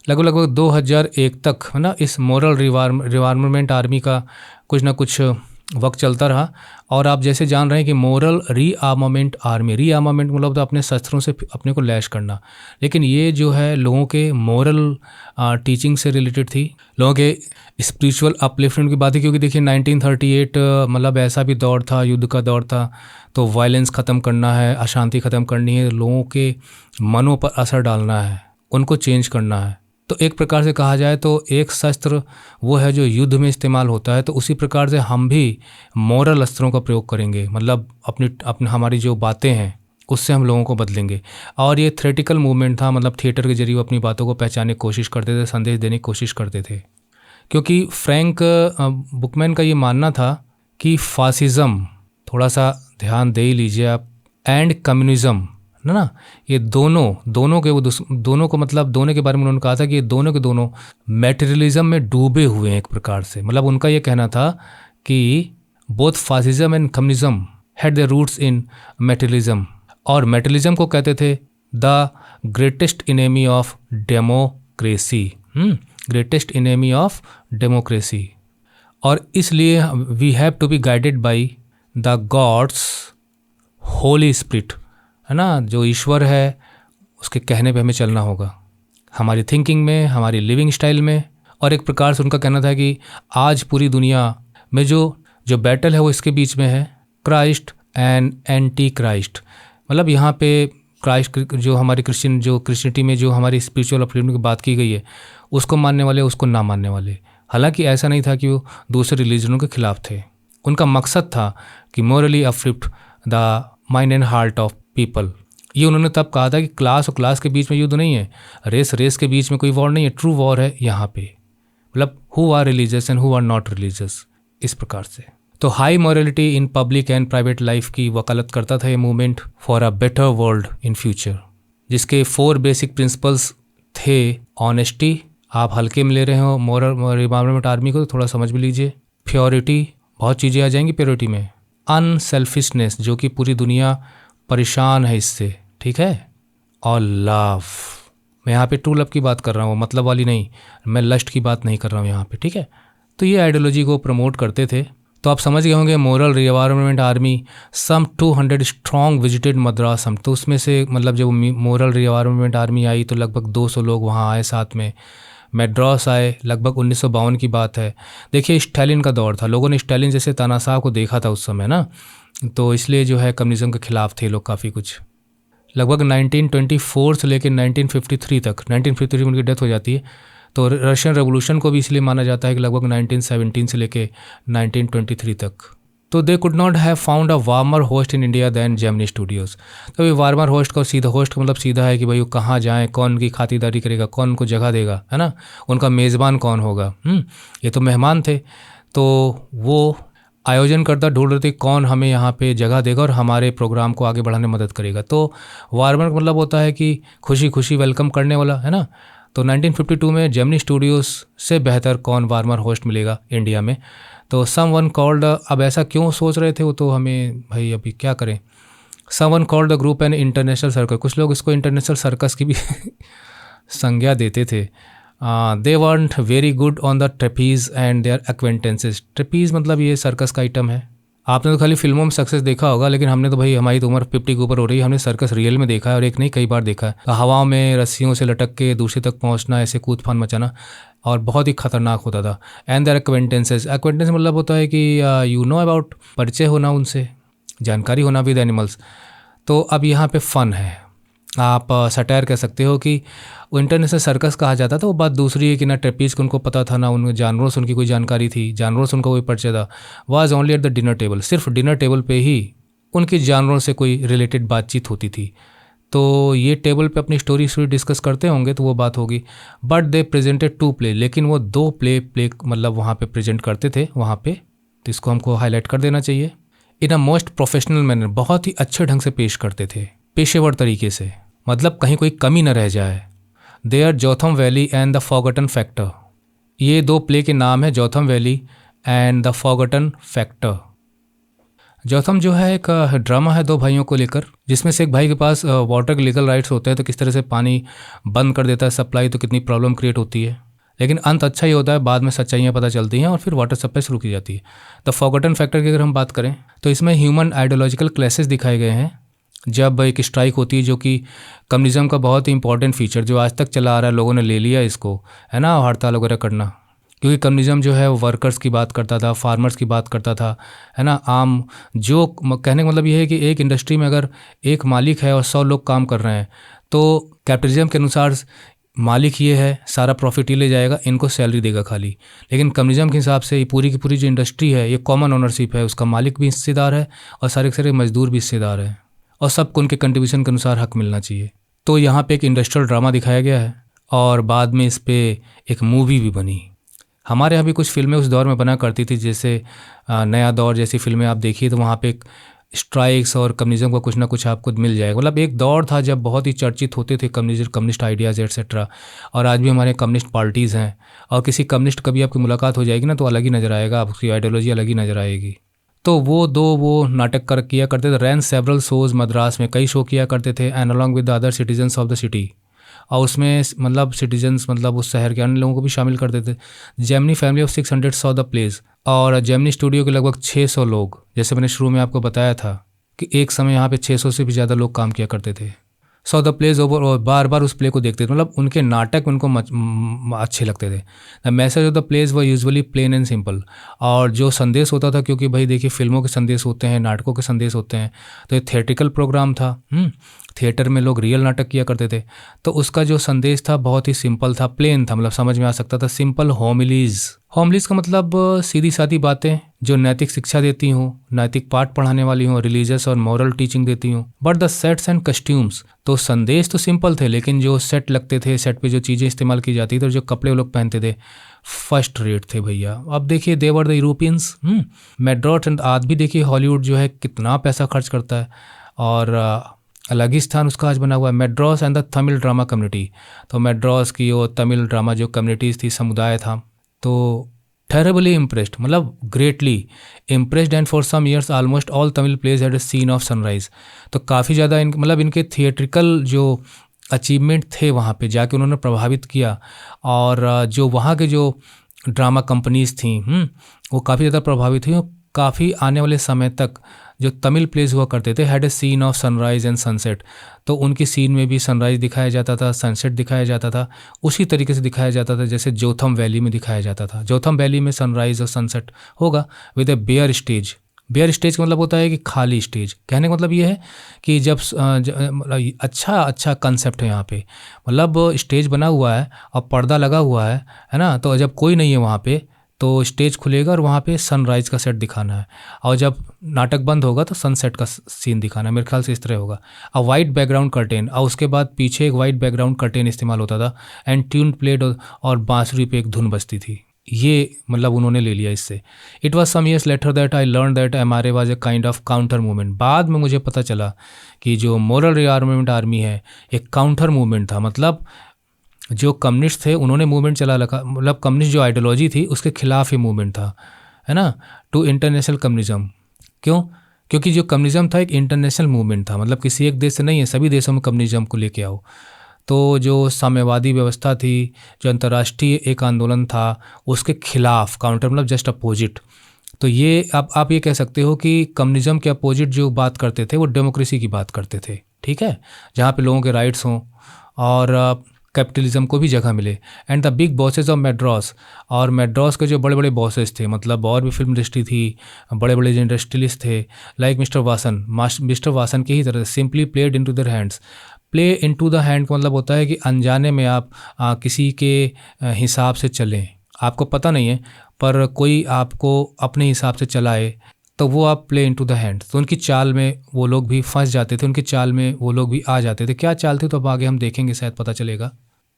लगभग 2001 तक, है ना, इस मोरल रिवार्मेंट आर्मी का कुछ ना कुछ वक्त चलता रहा। और आप जैसे जान रहे हैं कि मोरल रीआर्मामेंट आर्मी, रीआर्मामेंट मतलब तो अपने शस्त्रों से अपने को लैश करना, लेकिन ये जो है लोगों के मोरल टीचिंग से रिलेटेड थी, लोगों के स्पिरिचुअल अपलिफ्टमेंट की बात है। क्योंकि देखिए 1938 मतलब ऐसा भी दौर था, युद्ध का दौर था, तो वायलेंस ख़त्म करना है, अशांति ख़त्म करनी है, लोगों के मनों पर असर डालना है, उनको चेंज करना है। तो एक प्रकार से कहा जाए तो एक शस्त्र वो है जो युद्ध में इस्तेमाल होता है, तो उसी प्रकार से हम भी मोरल अस्त्रों का प्रयोग करेंगे, मतलब अपनी हमारी जो बातें हैं उससे हम लोगों को बदलेंगे। और ये थ्रेटिकल मूवमेंट था, मतलब थिएटर के जरिए वो अपनी बातों को पहचानने की कोशिश करते थे, संदेश देने की कोशिश करते थे। क्योंकि फ्रैंक बुकमैन का ये मानना था कि फासिज्म, थोड़ा सा ध्यान दे ही लीजिए आप, एंड कम्युनिज्म है ना। ये दोनों के वो दोनों को मतलब दोनों के बारे में उन्होंने कहा था कि ये दोनों के दोनों मैटेरियलिज्म में डूबे हुए हैं एक प्रकार से। मतलब उनका ये कहना था कि both fascism and communism had their roots in materialism, और मैटेरियलिज्म को कहते थे the greatest enemy of democracy, greatest enemy of democracy. और इसलिए we have to be guided by the God's holy spirit, है ना, जो ईश्वर है उसके कहने पे हमें चलना होगा, हमारी थिंकिंग में, हमारी लिविंग स्टाइल में। और एक प्रकार से उनका कहना था कि आज पूरी दुनिया में जो बैटल है वो इसके बीच में है, क्राइस्ट एंड एंटी क्राइस्ट। मतलब यहाँ पे क्राइस्ट जो हमारी क्रिश्चियनिटी में जो हमारी स्पिरिचुअल फ्रीडम की बात की गई है, उसको मानने वाले, उसको ना मानने वाले। हालांकि ऐसा नहीं था कि वो दूसरे रिलीजनों के खिलाफ थे, उनका मकसद था कि morally uplift the mind and heart of people. ये उन्होंने तब कहा था कि क्लास और क्लास के बीच में युद्ध नहीं है, रेस के बीच में कोई वॉर नहीं है, ट्रू वॉर है यहाँ पे, मतलब who are religious and who are not religious, इस प्रकार से। तो high morality in public and private life की वकालत करता था ये movement for a better world in future, जिसके 4 बेसिक प्रिंसिपल्स थे। ऑनेस्टी, आप हल्के में ले रहे हो मॉरल रिवार्मेंट आर्मी को तो थोड़ा समझ भी लीजिए। प्योरिटी, बहुत चीज़ें आ जाएंगी प्योरिटी में। अनसेल्फिशनेस, जो कि पूरी दुनिया परेशान है इससे, ठीक है। और लव, मैं यहाँ पे ट्रू लव की बात कर रहा हूँ, मतलब वाली नहीं, मैं लस्ट की बात नहीं कर रहा हूँ यहाँ पे, ठीक है। तो ये आइडियोलॉजी को प्रमोट करते थे। तो आप समझ गए होंगे मोरल रिवार्मेंट आर्मी सम 200 स्ट्रॉन्ग विजिटेड मद्रास। तो उसमें से मतलब जब मोरल रिवार्मेंट आर्मी आई तो लगभग 200 लोग वहाँ आए, साथ में मैड्रास आए, लगभग 1952 की बात है। देखिए स्टालिन का दौर था, लोगों ने स्टालिन जैसे तानाशाह को देखा था उस समय ना, तो इसलिए जो है कम्युनिज्म के खिलाफ थे लोग काफ़ी कुछ। लगभग 1924 से लेकर 1953 तक, 1953 में उनकी डेथ हो जाती है। तो रशियन रेवोल्यूशन को भी इसलिए माना जाता है कि लगभग 1917 से लेकर 1923 तक। तो they could not have found a warmer host in India than Gemini Studios. तो ये वार्मर होस्ट का सीधा होस्ट का मतलब सीधा है कि भाई वो कहाँ जाएँ, कौन उनकी खातिरदारी करेगा, कौन उनको जगह देगा, है ना, उनका मेज़बान कौन होगा। ये तो मेहमान थे, तो वो आयोजनकर्ता ढूंढ रहे थे कौन हमें यहाँ पे जगह देगा और हमारे प्रोग्राम को आगे बढ़ाने में मदद करेगा। तो वार्मर का मतलब होता है कि खुशी खुशी वेलकम करने वाला, है ना। तो 1952 में जेमिनी स्टूडियोज़ से बेहतर कौन वार्मर होस्ट मिलेगा इंडिया में। तो समवन कॉल्ड, अब ऐसा क्यों सोच रहे थे वो तो हमें भाई अभी क्या करें। Someone called the group an international circus, कुछ लोग इसको इंटरनेशनल सर्कस की भी संज्ञा देते थे। They weren't very good on the trapeze and their acquaintances. Trapeze मतलब ये सर्कस का आइटम है। आपने तो खाली फिल्मों में सक्सेस देखा होगा, लेकिन हमने तो भाई, हमारी तो उम्र 50 के ऊपर हो रही है, हमने सर्कस रियल में देखा है, और एक नहीं कई बार देखा है। हवाओं में रस्सियों से लटक के दूसरे तक पहुंचना, ऐसे कूद फान मचाना, और बहुत ही खतरनाक होता था। एंड देयर एक्वेंटेंसेस, एक्वेंटेंस मतलब होता है कि यू नो अबाउट, परिचय होना उनसे, जानकारी होना विद एनिमल्स। तो अब यहाँ पे फ़न है, आप सटायर कह सकते हो कि इंटरनेशनल सर्कस कहा जाता था। वो बात दूसरी है कि ना ट्रेपीज को उनको पता था, ना उन जानवरों से उनकी कोई जानकारी थी, जानवरों से उनका कोई परिचय था। Was only at the dinner table, सिर्फ डिनर टेबल पे ही उनकी जानवरों से कोई रिलेटेड बातचीत होती थी। तो ये टेबल पे अपनी स्टोरी डिस्कस करते होंगे तो वो बात होगी। बट दे प्रेजेंटेड 2 प्ले, लेकिन वो 2 प्ले मतलब वहाँ पे प्रेजेंट करते थे वहाँ पे। तो इसको हमको हाईलाइट कर देना चाहिए। इन अ मोस्ट प्रोफेशनल मैनर, बहुत ही अच्छे ढंग से पेश करते थे, पेशेवर तरीके से, मतलब कहीं कोई कमी न रह जाए। There Jotham Valley and the Forgotten Factor, ये 2 प्ले के नाम है, Jotham Valley and the Forgotten Factor. Jotham जो है एक ड्रामा है 2 भाइयों को लेकर, जिसमें से एक भाई के पास वाटर के लीगल राइट्स होते हैं, तो किस तरह से पानी बंद कर देता है सप्लाई, तो कितनी प्रॉब्लम क्रिएट होती है। लेकिन अंत अच्छा ही होता है, बाद में सच्चाइयाँ पता चलती हैं और फिर वाटर सप्लाई शुरू की जाती है। द फॉरगॉटन फैक्टर की अगर हम बात करें तो इसमें ह्यूमन आइडियोलॉजिकल क्लैशेस दिखाए गए हैं। जब एक स्ट्राइक होती है, जो कि कम्युनिज्म का बहुत ही इंपॉर्टेंट फीचर जो आज तक चला आ रहा है, लोगों ने ले लिया इसको, है ना, हड़ताल वगैरह करना, क्योंकि कम्युनिज्म जो है वो वर्कर्स की बात करता था, फार्मर्स की बात करता था, है ना। आम जो कहने का मतलब ये है कि एक इंडस्ट्री में अगर एक मालिक है और 100 लोग काम कर रहे हैं, तो कैपिटलिज्म के अनुसार मालिक ये है, सारा प्रॉफिट ही ले जाएगा, इनको सैलरी देगा खाली। लेकिन कम्युनिज्म के हिसाब से ये पूरी की पूरी जो इंडस्ट्री है ये कॉमन ओनरशिप है, उसका मालिक भी हिस्सेदार है और सारे के सारे मजदूर भी हिस्सेदार है, और सबको उनके कंट्रीब्यूशन के अनुसार हक मिलना चाहिए। तो यहाँ पे एक इंडस्ट्रियल ड्रामा दिखाया गया है और बाद में इस पर एक मूवी भी बनी। हमारे यहाँ भी कुछ फिल्में उस दौर में बना करती थी, जैसे नया दौर जैसी फिल्में आप देखिए तो वहाँ पे एक स्ट्राइक्स और कम्युनिज्म का कुछ ना कुछ आपको मिल जाएगा। मतलब एक दौर था जब बहुत ही चर्चित होते थे कम्युनिस्ट आइडियाज़ एट्सेट्रा। और आज भी हमारे कम्युनिस्ट पार्टीज़ हैं, और किसी कम्युनिस्ट कभी आपकी मुलाकात हो जाएगी ना तो अलग ही नज़र आएगा, आपकी आइडियोलॉजी अलग ही नज़र आएगी। तो वो नाटक कर किया करते थे, रैन सेवरल शोज़, मद्रास में कई शो किया करते थे, and along with the other citizens of the city. और उसमें मतलब सिटीजन्स मतलब उस शहर के अन्य लोगों को भी शामिल करते थे। Gemini family of 600 saw the place, और जेमिनी स्टूडियो के लगभग 600 लोग, जैसे मैंने शुरू में आपको बताया था कि एक समय यहाँ पे 600 से भी ज़्यादा लोग काम किया करते थे। सो द प्लेज ओवर, और बार बार उस प्ले को देखते थे, मतलब उनके नाटक उनको अच्छे लगते थे। The message of the plays वो यूजुअली प्लेन एंड सिंपल, और जो संदेश होता था, क्योंकि भाई देखिए फिल्मों के संदेश होते हैं, नाटकों के संदेश होते हैं, तो ये थिएट्रिकल प्रोग्राम था। थिएटर में लोग रियल नाटक किया करते थे, तो उसका जो संदेश था बहुत ही सिंपल था, प्लेन था, मतलब समझ में आ सकता था। सिंपल होमिलीज, होमलीज का मतलब सीधी सादी बातें जो नैतिक शिक्षा देती हूँ, नैतिक पाठ पढ़ाने वाली हूँ, रिलीजियस और मॉरल टीचिंग देती हूँ। But the sets and costumes, तो संदेश तो सिंपल थे, लेकिन जो सेट लगते थे, सेट पे जो चीज़ें इस्तेमाल की जाती थी और जो कपड़े वो लोग पहनते थे, फर्स्ट रेट थे भैया। अब देखिए देवर द यूरोपियंस, मेड्रॉस एंड आज भी देखिए हॉलीवुड जो है कितना पैसा खर्च करता है, और अलग ही स्थान उसका आज बना हुआ है। Madras and the Tamil drama community, तो मेड्रॉस की और तमिल ड्रामा जो कम्युनिटीज़ थी, समुदाय था, तो terribly impressed, मतलब greatly impressed, and for some years almost all Tamil plays had a scene of sunrise। तो काफ़ी ज़्यादा मतलब इनके थिएट्रिकल जो अचीवमेंट थे वहाँ पे जाके उन्होंने प्रभावित किया, और जो वहाँ के जो ड्रामा कंपनीज थी वो काफ़ी ज़्यादा प्रभावित हुई। काफ़ी आने वाले समय तक जो तमिल प्लेस हुआ करते थे had a scene of sunrise and sunset, तो उनकी सीन में भी सनराइज दिखाया जाता था, सनसेट दिखाया जाता था, उसी तरीके से दिखाया जाता था जैसे जोथम वैली में दिखाया जाता था। जोथम वैली में सनराइज और सनसेट होगा with a bare stage. Bare stage का मतलब होता है कि खाली स्टेज, कहने का मतलब ये है कि जब अच्छा कंसेप्ट है यहाँ पे, मतलब स्टेज बना हुआ है और पर्दा लगा हुआ है ना, तो जब कोई नहीं है वहाँ पे तो स्टेज खुलेगा और वहाँ पे सनराइज़ का सेट दिखाना है, और जब नाटक बंद होगा तो सनसेट का सीन दिखाना है। मेरे ख्याल से इस तरह होगा। और वाइट बैकग्राउंड कर्टेन, और उसके बाद पीछे एक वाइट बैकग्राउंड कर्टेन इस्तेमाल होता था, एंड ट्यून प्लेड, और बांसुरी पे एक धुन बजती थी। ये मतलब उन्होंने ले लिया इससे। It was some years later that I learn that MRA was a kind of counter movement. बाद में मुझे पता चला कि जो मोरल रिआर्ममेंट आर्मी है एक काउंटर मूवमेंट था, मतलब जो कम्युनिस्ट थे उन्होंने मूवमेंट चला रखा, मतलब कम्युनिस्ट जो आइडियोलॉजी थी उसके खिलाफ ही मूवमेंट था, है ना, टू इंटरनेशनल कम्युनिज्म। क्यों? क्योंकि जो कम्युनिज्म था एक इंटरनेशनल मूवमेंट था, मतलब किसी एक देश से नहीं है, सभी देशों में कम्युनिज्म को लेके आओ। तो जो साम्यवादी व्यवस्था थी, जो अंतर्राष्ट्रीय एक आंदोलन था, उसके खिलाफ काउंटर, मतलब जस्ट अपोजिट। तो ये आप ये कह सकते हो कि कम्युनिज्म के अपोजिट जो बात करते थे वो डेमोक्रेसी की बात करते थे, ठीक है, जहाँ पे लोगों के राइट्स हों और कैपिटलिज्म को भी जगह मिले। And the big bosses of Madras, और मेड्रॉस के जो बड़े बड़े बॉसेस थे, मतलब और भी फिल्म इंडस्ट्री थी, बड़े बड़े जो इंडस्ट्रियलिस्ट थे, लाइक मिस्टर वासन के ही तरह simply played into their hands. Play into the hand का मतलब होता है कि अनजाने में आप किसी के हिसाब से चलें, आपको पता नहीं है पर कोई आपको अपने हिसाब से चलाए, तो वो आप प्ले इनटू द हैंड। तो उनकी चाल में वो लोग भी फंस जाते थे, उनकी चाल में वो लोग भी आ जाते थे। क्या चाल थी तो अब आगे हम देखेंगे, शायद पता चलेगा।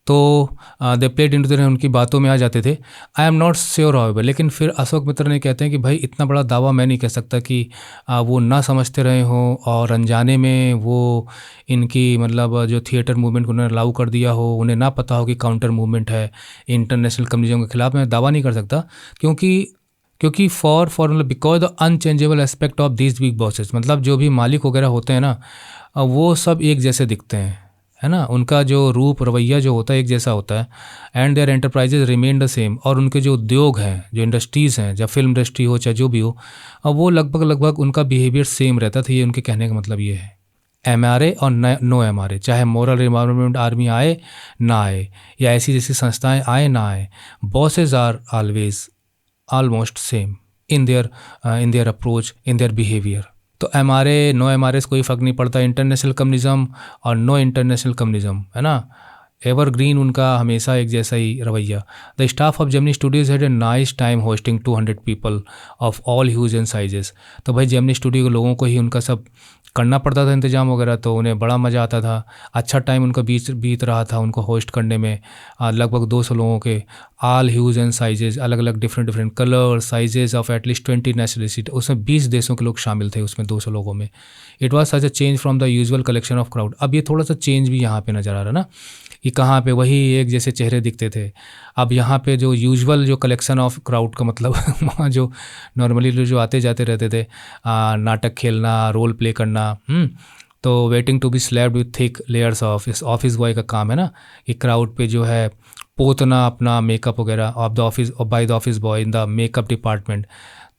तो they played into the hand, उनकी बातों में आ जाते थे। I am not sure however, लेकिन फिर अशोक मित्र ने कहते हैं कि भाई इतना बड़ा दावा मैं नहीं कह सकता कि वो ना समझते रहे हों और अनजाने में वो इनकी मतलब जो थिएटर मूवमेंट को उन्होंने लागू कर दिया हो, उन्हें ना पता हो कि काउंटर मूवमेंट है इंटरनेशनल कम्युनिज्म के खिलाफ। मैं दावा नहीं कर सकता क्योंकि फॉर मतलब because the unchangeable aspect of these big bosses, मतलब जो भी मालिक वगैरह होते हैं ना, वो सब एक जैसे दिखते हैं, है ना, उनका जो रूप रवैया जो होता है एक जैसा होता है। And their enterprises remain the same, और उनके जो उद्योग हैं, जो इंडस्ट्रीज़ हैं, चाहे फिल्म इंडस्ट्री हो चाहे जो भी हो, वो लगभग उनका बिहेवियर सेम रहता था। ये उनके कहने का मतलब ये है। MRA और नो MRA, चाहे मोरल रिफॉर्ममेंट आर्मी आए ना आए, या ऐसी जैसी संस्थाएं आए ना आए, bosses are always almost same in their approach, in their behaviour. तो MRA नो MRA से कोई फ़र्क नहीं पड़ता, इंटरनेशनल कम्युनिज्म और नो इंटरनेशनल कम्युनिज्म, है ना, एवरग्रीन उनका हमेशा एक जैसा ही रवैया। The staff of Gemini Studios had a nice time hosting 200 people of all hues and sizes. तो भाई जेमिनी स्टूडियो के लोगों को ही उनका सब करना पड़ता था इंतज़ाम वगैरह, तो उन्हें बड़ा मज़ा आता था। अच्छा टाइम उनका बीत रहा था उनको होस्ट करने में। लगभग 200 लोगों के, ऑल ह्यूज़ एंड साइजेज़, अलग अलग different colour sizes of at least 20 nationality, उसमें 20 देशों के लोग शामिल थे उसमें 200 लोगों में। It was such a change from the usual collection of crowd. अब ये थोड़ा सा चेंज भी यहाँ पे नज़र आ रहा है ना, कि कहाँ पे वही एक जैसे चेहरे दिखते थे, अब यहाँ पे जो यूजुअल जो कलेक्शन ऑफ क्राउड का मतलब वहाँ जो नॉर्मली जो आते जाते रहते थे, नाटक खेलना, रोल प्ले करना, तो waiting to be slabbed with thick layers of, इस ऑफिस बॉय का काम है ना, कि क्राउड पे जो है पोतना अपना मेकअप वगैरह of the office by the office boy in the makeup department.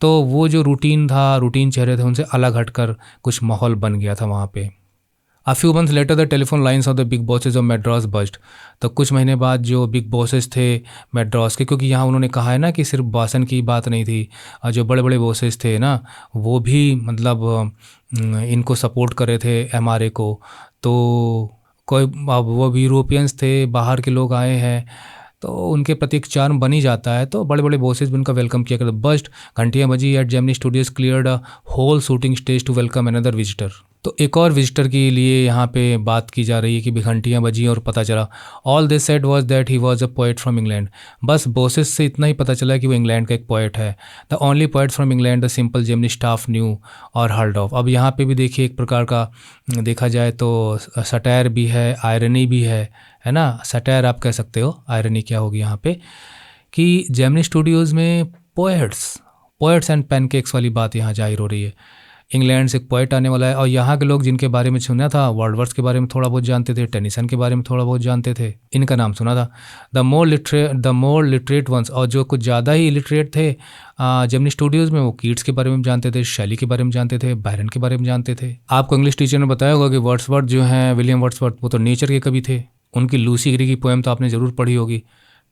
तो वो जो रूटीन था, रूटीन चेहरे थे, उनसे अलग हटकर कुछ माहौल बन गया था वहाँ पे। A few months later the telephone lines of the big bosses of Madras burst। तो कुछ महीने बाद जो बिग बॉसेस थे मैड्रास के, क्योंकि यहाँ उन्होंने कहा है ना कि सिर्फ बासन की बात नहीं थी, जो बड़े बड़े बॉसेस थे ना वो भी मतलब इनको सपोर्ट कर रहे थे एमआरए को। तो कोई अब वो भी यूरोपियंस थे, बाहर के लोग आए हैं, तो उनके प्रति एक चार्म बन ही जाता है, तो बड़े बड़े बॉसेस भी उनका वेलकम किया करते। बस्ट घंटियाँ बजी at Gemini Studios cleared a whole shooting stage to welcome another visitor. तो एक और विजिटर के लिए यहाँ पे बात की जा रही है कि घंटियाँ बजी और पता चला। All this said was that he was a poet from England. बस बॉसेस से इतना ही पता चला कि वो इंग्लैंड का एक पोएट है। The only poet from England the simple Gemini staff new और हर्ड ऑफ। अब यहाँ पे भी देखिए एक प्रकार का देखा जाए तो सटायर भी है, आयरनी भी है ना। सटायर आप कह सकते हो, आयरनी क्या होगी यहाँ पे, कि जेमिनी स्टूडियोज़ में पोएट्स एंड पैनकेक्स वाली बात यहाँ जाहिर हो रही है। इंग्लैंड से एक पोएट आने वाला है, और यहाँ के लोग जिनके बारे में सुना था, वर्ड्सवर्थ के बारे में थोड़ा बहुत जानते थे, टेनिसन के बारे में थोड़ा बहुत जानते थे, इनका नाम सुना था। द मोर लिटरेट वंस, और जो कुछ ज़्यादा ही लिटरेट थे जेमिनी स्टूडियोज़ में, वो कीट्स के बारे में जानते थे, शैली के बारे में जानते थे, बायरन के बारे में जानते थे। आपको इंग्लिश टीचर ने बताया होगा कि वर्ड्सवर्थ जो हैं, विलियम वर्ड्सवर्थ, वो तो नेचर के कवि थे। उनकी लूसी ग्रे की पोएम तो आपने ज़रूर पढ़ी होगी।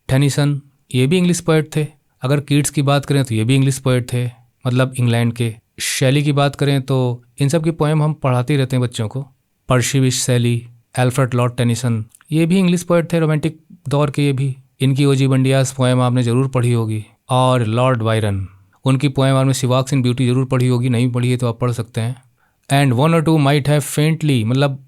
टेनिसन ये भी इंग्लिश पोएट थे। अगर कीट्स की बात करें तो ये भी इंग्लिश पोएट थे, मतलब इंग्लैंड के। शैली की बात करें तो इन सब की पोएम हम पढ़ाते ही रहते हैं बच्चों को। पर्सी बिशे शैली, एल्फ्रेड लॉर्ड टेनिसन, ये भी इंग्लिश पोएट थे, रोमांटिक दौर के ये भी। इनकी ओजीबंडियास पोएम आपने ज़रूर पढ़ी होगी। और लॉर्ड बायरन, उनकी पोएम आपने सिवाक्स इन ब्यूटी ज़रूर पढ़ी होगी, नहीं पढ़ी है तो आप पढ़ सकते हैं। एंड वन और टू माइट हैव फेंटली मतलब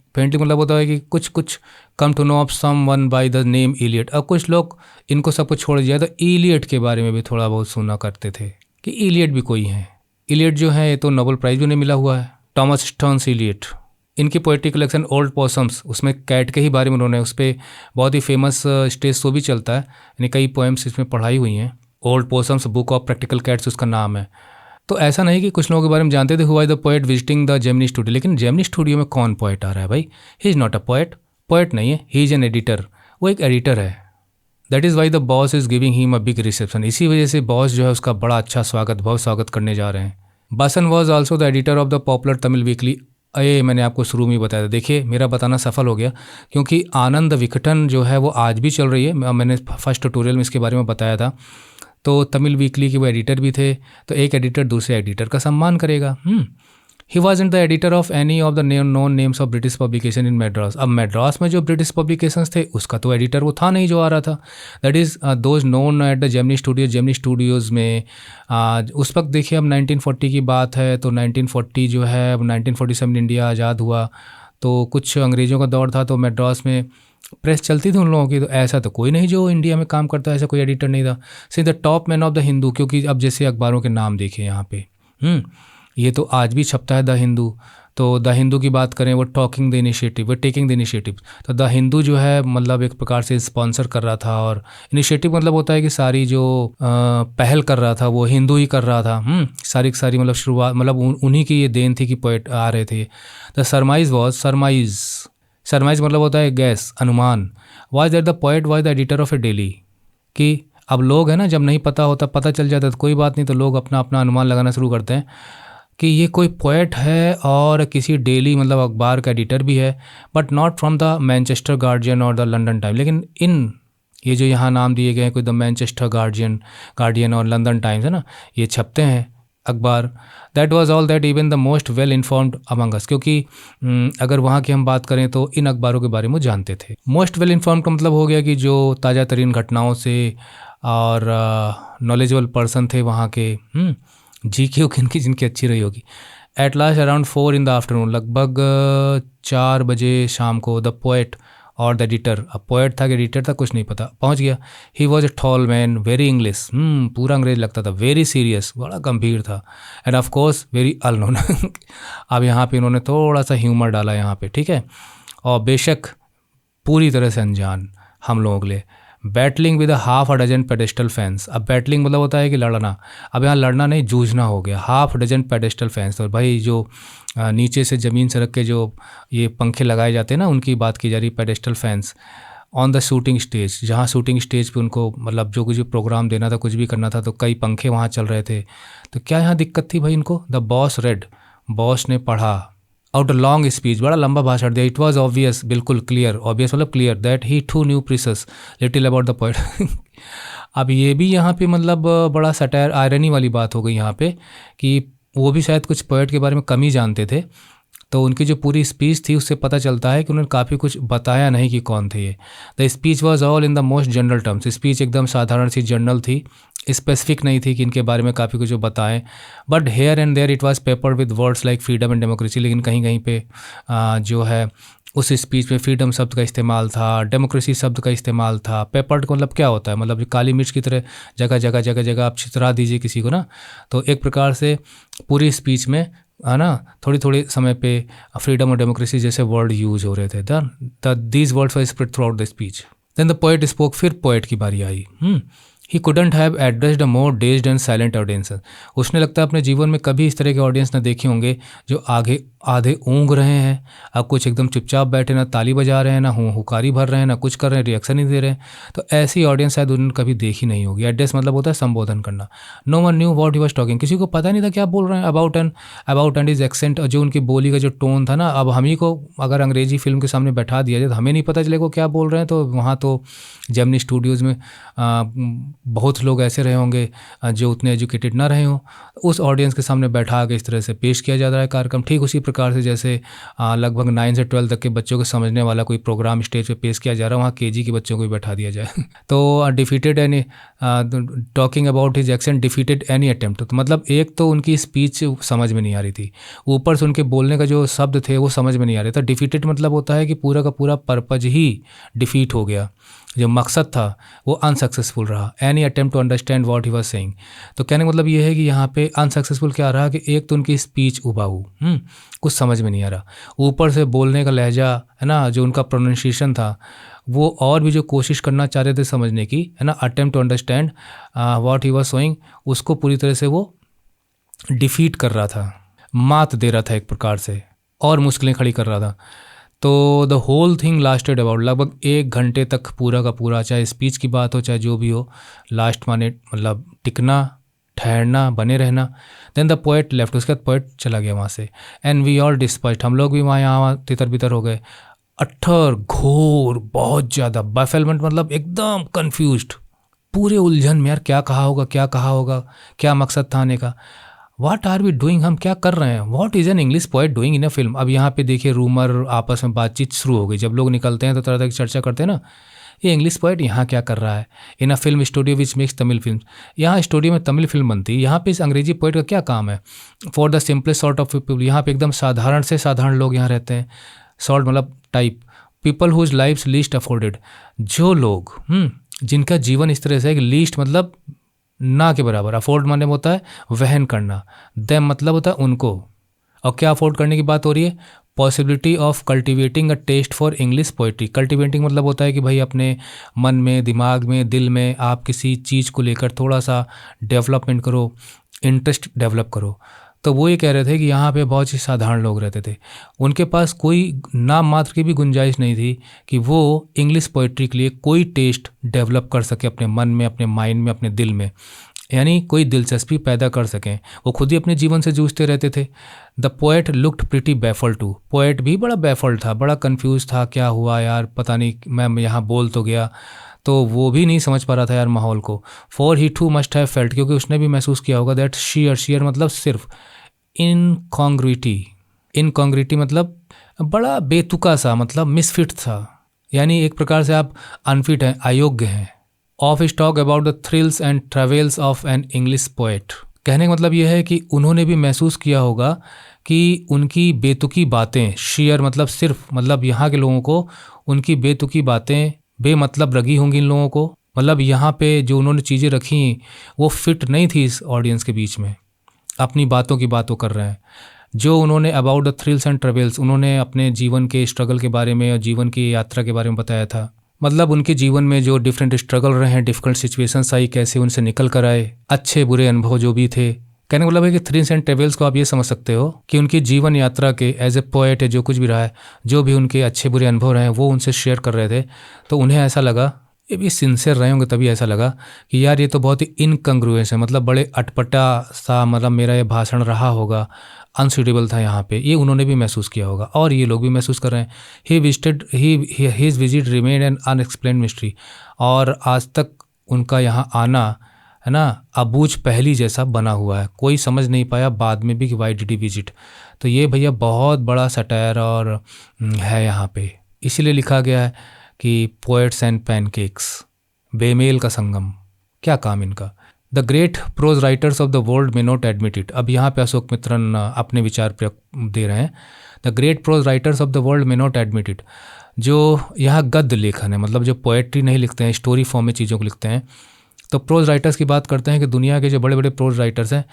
होता है कि कुछ come to know of someone by the name Elliot. अब कुछ लोग इनको सब कुछ छोड़ दिया तो इलियट के बारे में भी थोड़ा बहुत सुना करते थे कि इलियट भी कोई है। इलियट जो है ये तो नोबेल प्राइज़ भी उन्हें मिला हुआ है, टॉमस स्टर्न्स इलियट। इनकी पोएट्री कलेक्शन ओल्ड पॉसम्स, उसमें कैट के ही बारे में उन्होंने, उस पर बहुत ही फेमस स्टेज शो भी चलता है, यानी कई पोएम्स इसमें पढ़ाई हुई हैं। Old Possum's Book of Practical Cats उसका नाम है। तो ऐसा नहीं कि कुछ लोगों के बारे में जानते थे who was the poet visiting the Gemini studio, लेकिन जेमिनी स्टूडियो में कौन पोएट आ रहा है भाई? He is not a poet नहीं है, ही इज़ एन एडिटर, वो एक एडिटर है। That is why the boss is giving him a big reception. इसी वजह से बॉस जो है उसका बड़ा अच्छा स्वागत करने जा रहे हैं। बासन was also the editor of the popular Tamil weekly. ये मैंने आपको शुरू में बताया था, देखिए मेरा बताना सफल हो गया, क्योंकि आनंद विकटन जो है वो आज भी चल रही है। मैंने फर्स्ट ट्यूटोरियल में इसके बारे में बताया था। तो तमिल वीकली के वो एडिटर भी थे, तो एक एडिटर दूसरे एडिटर का सम्मान करेगा। He wasn't the editor of any of the non names of British publication in Madras. अब मैड्रास में जो ब्रिटिश पब्लिकेशंस थे उसका तो एडिटर वो था नहीं जो आ रहा था। That is those known at the Gemini Studios में। उस वक्त देखिए, अब 1940 की बात है, तो 1940 जो है, अब 1947 इंडिया आज़ाद हुआ, तो कुछ अंग्रेज़ों का दौर था, तो मैड्रास में प्रेस चलती थी उन लोगों की। तो ऐसा तो कोई नहीं जो इंडिया में काम करता है, ऐसा कोई एडिटर नहीं था। See the top man of the Hindu, क्योंकि अब जैसे अखबारों के नाम देखिए यहाँ पे, ये तो आज भी छपता है द हिंदू। तो द हिंदू की बात करें, वो टेकिंग द इनिशिएटिव। तो द हिंदू जो है मतलब एक प्रकार से स्पॉन्सर कर रहा था, और इनिशिएटिव मतलब होता है कि सारी जो पहल कर रहा था वो हिंदू ही कर रहा था। सारी की सारी मतलब शुरुआत, मतलब उन्हीं की ये देन थी कि पोएट आ रहे थे। द सरमाइज मतलब होता है गैस, अनुमान। Was that the poet was the editor of A daily, कि अब लोग है ना, जब नहीं पता होता, पता चल जाता तो कोई बात नहीं, तो लोग अपना अपना अनुमान लगाना शुरू करते हैं कि ये कोई पोएट है और किसी डेली मतलब अखबार का एडिटर भी है, but not from the Manchester guardian और द लंदन टाइम। लेकिन इन ये जो यहाँ नाम दिए गए हैं, कोई द मैनचेस्टर गार्डियन और लंदन टाइम्स है ना, ये छपते हैं अखबार। That was all that even the most well informed among us, क्योंकि अगर वहाँ की हम बात करें तो इन अखबारों के बारे में जानते थे। मोस्ट वेल इन्फॉर्म्ड का मतलब हो गया कि जो ताज़ा तरीन घटनाओं से और नॉलेजेबल पर्सन थे वहाँ के, जी के जिनकी अच्छी रही होगी। At last around 4 in the afternoon, लगभग 4 बजे शाम को, द पोएट और द एडिटर, अब पोएट था कि एडिटर था कुछ नहीं पता, पहुंच गया। He was a tall man, very English, पूरा अंग्रेज लगता था, वेरी सीरियस, बड़ा गंभीर था, end of course very unknown. अब यहाँ पे इन्होंने थोड़ा सा ह्यूमर डाला यहाँ पे, ठीक है, और बेशक पूरी तरह से अनजान हम लोगों के लिए। Battling with half a dozen pedestal fans, अब बैटलिंग मतलब होता है कि लड़ना, अब यहाँ लड़ना नहीं जूझना हो गया। हाफ डजन पेडेस्टल फैंस, तो भाई जो नीचे से ज़मीन से रख के जो ये पंखे लगाए जाते हैं ना, उनकी बात की जा रही, pedestal fans on the shooting stage, जहाँ शूटिंग स्टेज पे उनको मतलब जो कुछ प्रोग्राम देना था, कुछ भी करना था, तो कई पंखे वहाँ चल रहे थे। तो क्या यहाँ दिक्कत थी भाई इनको? द बॉस रेड, बॉस ने पढ़ा आउट अ लॉन्ग स्पीच, बड़ा लंबा भाषण दिया। इट वॉज ऑब्वियस, बिल्कुल क्लियर, ऑब्वियस मतलब clear, that he too knew precious little about the poet. अब ये भी यहाँ पे मतलब बड़ा सटायर आयरनी वाली बात हो गई यहाँ पे, कि वो भी शायद कुछ पोएट के बारे में कम ही जानते थे, तो उनकी जो पूरी स्पीच थी उससे पता चलता है कि उन्होंने काफ़ी कुछ बताया नहीं कि कौन थे ये। The speech was all in the most general terms, speech एकदम साधारण सी जनरल थी, स्पेसिफिक नहीं थी कि इनके बारे में काफ़ी कुछ बताएं। But here and there it was peppered with words like freedom and democracy, लेकिन कहीं कहीं पे जो है उस स्पीच में फ्रीडम शब्द का इस्तेमाल था, डेमोक्रेसी शब्द का इस्तेमाल था। पेपर्ड का मतलब क्या होता है? मतलब काली मिर्च की तरह जगह जगह जगह जगह आप छितरा दीजिए किसी को ना, तो एक प्रकार से पूरी स्पीच में है ना, थोड़ी थोड़ी समय पे फ्रीडम और डेमोक्रेसी जैसे वर्ड यूज हो रहे थे। These words were spread throughout the speech. Then the poet spoke, फिर पोएट की बारी आई। He couldn't have addressed a more dazed and silent audience, उसने लगता है अपने जीवन में कभी इस तरह के ऑडियंस ना देखे होंगे जो आगे आधे ऊँग रहे हैं, अब कुछ एकदम चुपचाप बैठे, ना ताली बजा रहे हैं, ना हुकारी भर रहे हैं, ना कुछ कर रहे हैं, रिएक्शन नहीं दे रहे हैं। तो ऐसी ऑडियंस शायद उन्होंने कभी देखी नहीं होगी। एड्रेस मतलब होता है संबोधन करना। No one knew what he was talking, किसी को पता नहीं था क्या बोल रहे हैं। अबाउट एंड इज एक्सेंट, जो उनकी बोली का जो टोन था ना, अब हम ही को अगर अंग्रेजी फिल्म के सामने बैठा दिया जाए तो हमें नहीं पता चलेगा क्या बोल रहे हैं। तो वहाँ तो जेमिनी स्टूडियोज़ में बहुत लोग ऐसे रहे होंगे जो उतने एजुकेटेड ना रहे हों, उस ऑडियंस के सामने बैठा के इस तरह से पेश किया जा रहा है कार्यक्रम। ठीक उसी प्रकार से जैसे लगभग 9 से 12 तक के बच्चों को समझने वाला कोई प्रोग्राम स्टेज पे पेश किया जा रहा है, वहाँ केजी के बच्चों को भी बैठा दिया जाए। तो defeated any talking about his accent defeated any attempt, तो मतलब एक तो उनकी स्पीच समझ में नहीं आ रही थी, ऊपर से उनके बोलने का जो शब्द थे वो समझ में नहीं आ रहे था। डिफीटेड मतलब होता है कि पूरा का पूरा पर्पज ही डिफीट हो गया, जो मकसद था वो अनसक्सेसफुल रहा। Any attempt to understand what he was saying, तो कहने का मतलब ये है कि यहाँ पे अनसक्सेसफुल क्या रहा कि एक तो उनकी स्पीच उबाऊ, कुछ समझ में नहीं आ रहा, ऊपर से बोलने का लहजा है ना, जो उनका प्रोनाउंसिएशन था वो और भी जो कोशिश करना चाह रहे थे समझने की है ना, attempt to understand what he was saying, उसको पूरी तरह से वो डिफीट कर रहा था, मात दे रहा था एक प्रकार से, और मुश्किलें खड़ी कर रहा था। तो the whole thing lasted about, लगभग 1 घंटे तक पूरा का पूरा, चाहे स्पीच की बात हो चाहे जो भी हो, लास्ट माने मतलब टिकना, ठहरना, बने रहना। देन द पोएट लेफ्ट, उसके बाद पोएट चला गया वहाँ से। एंड वी ऑल डिस्पर्स्ड, हम लोग भी वहाँ यहाँ तितर बितर हो गए। अट्ठर घोर, बहुत ज़्यादा, बैफलमेंट मतलब एकदम कन्फ्यूज्ड, पूरे उलझन में, यार क्या कहा होगा, क्या कहा होगा, क्या मकसद था आने का। व्हाट आर वी डूइंग, हम क्या कर रहे हैं। What is an English poet doing in a film. अब यहाँ पे देखिए रूमर, आपस में बातचीत शुरू हो गई। जब लोग निकलते हैं तो तरह तरह की चर्चा करते हैं ना, ये इंग्लिश पोएट यहाँ क्या कर रहा है in a film studio which makes Tamil film, यहाँ स्टूडियो में तमिल फिल्म बनती है, यहाँ पे इस अंग्रेजी पोएट का क्या काम है। For the simplest sort of people, यहाँ पे एकदम साधारण से साधारण लोग यहाँ रहते हैं। सॉर्ट मतलब type, people whose lives least afforded, जो लोग जिनका जीवन इस तरह से है कि लीस्ट मतलब ना के बराबर, अफोर्ड माने होता है वहन करना, देम मतलब होता है उनको। और क्या अफोर्ड करने की बात हो रही है, possibility of cultivating a taste for English poetry. Cultivating मतलब होता है कि भाई अपने मन में, दिमाग में, दिल में आप किसी चीज़ को लेकर थोड़ा सा डेवलपमेंट करो, इंटरेस्ट डेवलप करो। तो वो ये कह रहे थे कि यहाँ पे बहुत ही साधारण लोग रहते थे, उनके पास कोई नाम मात्र की भी गुंजाइश नहीं थी कि वो इंग्लिश पोइट्री के लिए कोई टेस्ट डेवलप कर सके अपने मन में, अपने माइंड में, अपने दिल में, यानी कोई दिलचस्पी पैदा कर सकें। वो खुद ही अपने जीवन से जूझते रहते थे। The poet looked pretty baffled too, poet भी बड़ा बैफल्ड था, बड़ा कंफ्यूज था, क्या हुआ यार पता नहीं, मैं यहाँ बोल तो गया, तो वो भी नहीं समझ पा रहा था यार माहौल को। For he too must have felt, क्योंकि उसने भी महसूस किया होगा दैट शेयर मतलब सिर्फ, इनकॉन्ग्रिटी मतलब बड़ा बेतुका सा, मतलब मिसफिट था, यानी एक प्रकार से आप अनफिट हैं, अयोग्य हैं। Of his talk about the thrills and travels of an English poet, कहने का मतलब यह है कि उन्होंने भी महसूस किया होगा कि उनकी बेतुकी बातें, शेयर मतलब सिर्फ, मतलब यहाँ के लोगों को उनकी बेतुकी बातें बेमतलब लगी होंगी इन लोगों को। मतलब यहाँ पे जो उन्होंने चीज़ें रखी वो फिट नहीं थी इस ऑडियंस के बीच में। अपनी बातों की बातों कर रहे हैं। जो उन्होंने about the thrills and travels, उन्होंने अपने जीवन के स्ट्रगल के बारे में और जीवन की यात्रा के बारे में बताया था। मतलब उनके जीवन में जो डिफरेंट स्ट्रगल रहे हैं, डिफिकल्ट सिचुएशंस आई, कैसे उनसे निकल कर आए, अच्छे बुरे अनुभव जो भी थे। कहने का मतलब है कि थ्रिल्स एंड ट्रेवल्स को आप ये समझ सकते हो कि उनकी जीवन यात्रा के एज ए पोएट है, जो कुछ भी रहा है, जो भी उनके अच्छे बुरे अनुभव रहे हैं वो उनसे शेयर कर रहे थे। तो उन्हें ऐसा लगा, ये भी सिंसियर रहे होंगे तभी ऐसा लगा कि यार ये तो बहुत ही इनकंग्रुएंस है, मतलब बड़े अटपटा सा मतलब मेरा ये भाषण रहा होगा, अनसूटेबल था यहाँ पे, ये उन्होंने भी महसूस किया होगा और ये लोग भी महसूस कर रहे हैं। His visit remain N unexplained mystery, और आज तक उनका यहाँ आना है ना अबूझ पहेली जैसा बना हुआ है, कोई समझ नहीं पाया बाद में भी कि वाई डिड ही विजिट। तो ये भैया बहुत बड़ा सटायर और है यहाँ पे, इसीलिए लिखा गया है कि पोएट्स एंड पैनकेक्स, बेमेल का संगम, क्या काम इनका। The great prose writers of the world may not admit it. अब यहाँ पे अशोक मित्रन अपने विचार दे रहे हैं। The great prose writers of the world may not admit it. जो यहाँ गद्य लेखन है, मतलब जो पोएट्री नहीं लिखते हैं, स्टोरी फॉर्म में चीज़ों को लिखते हैं, तो प्रोज राइटर्स की बात करते हैं कि दुनिया के जो बड़े बड़े प्रोज राइटर्स हैं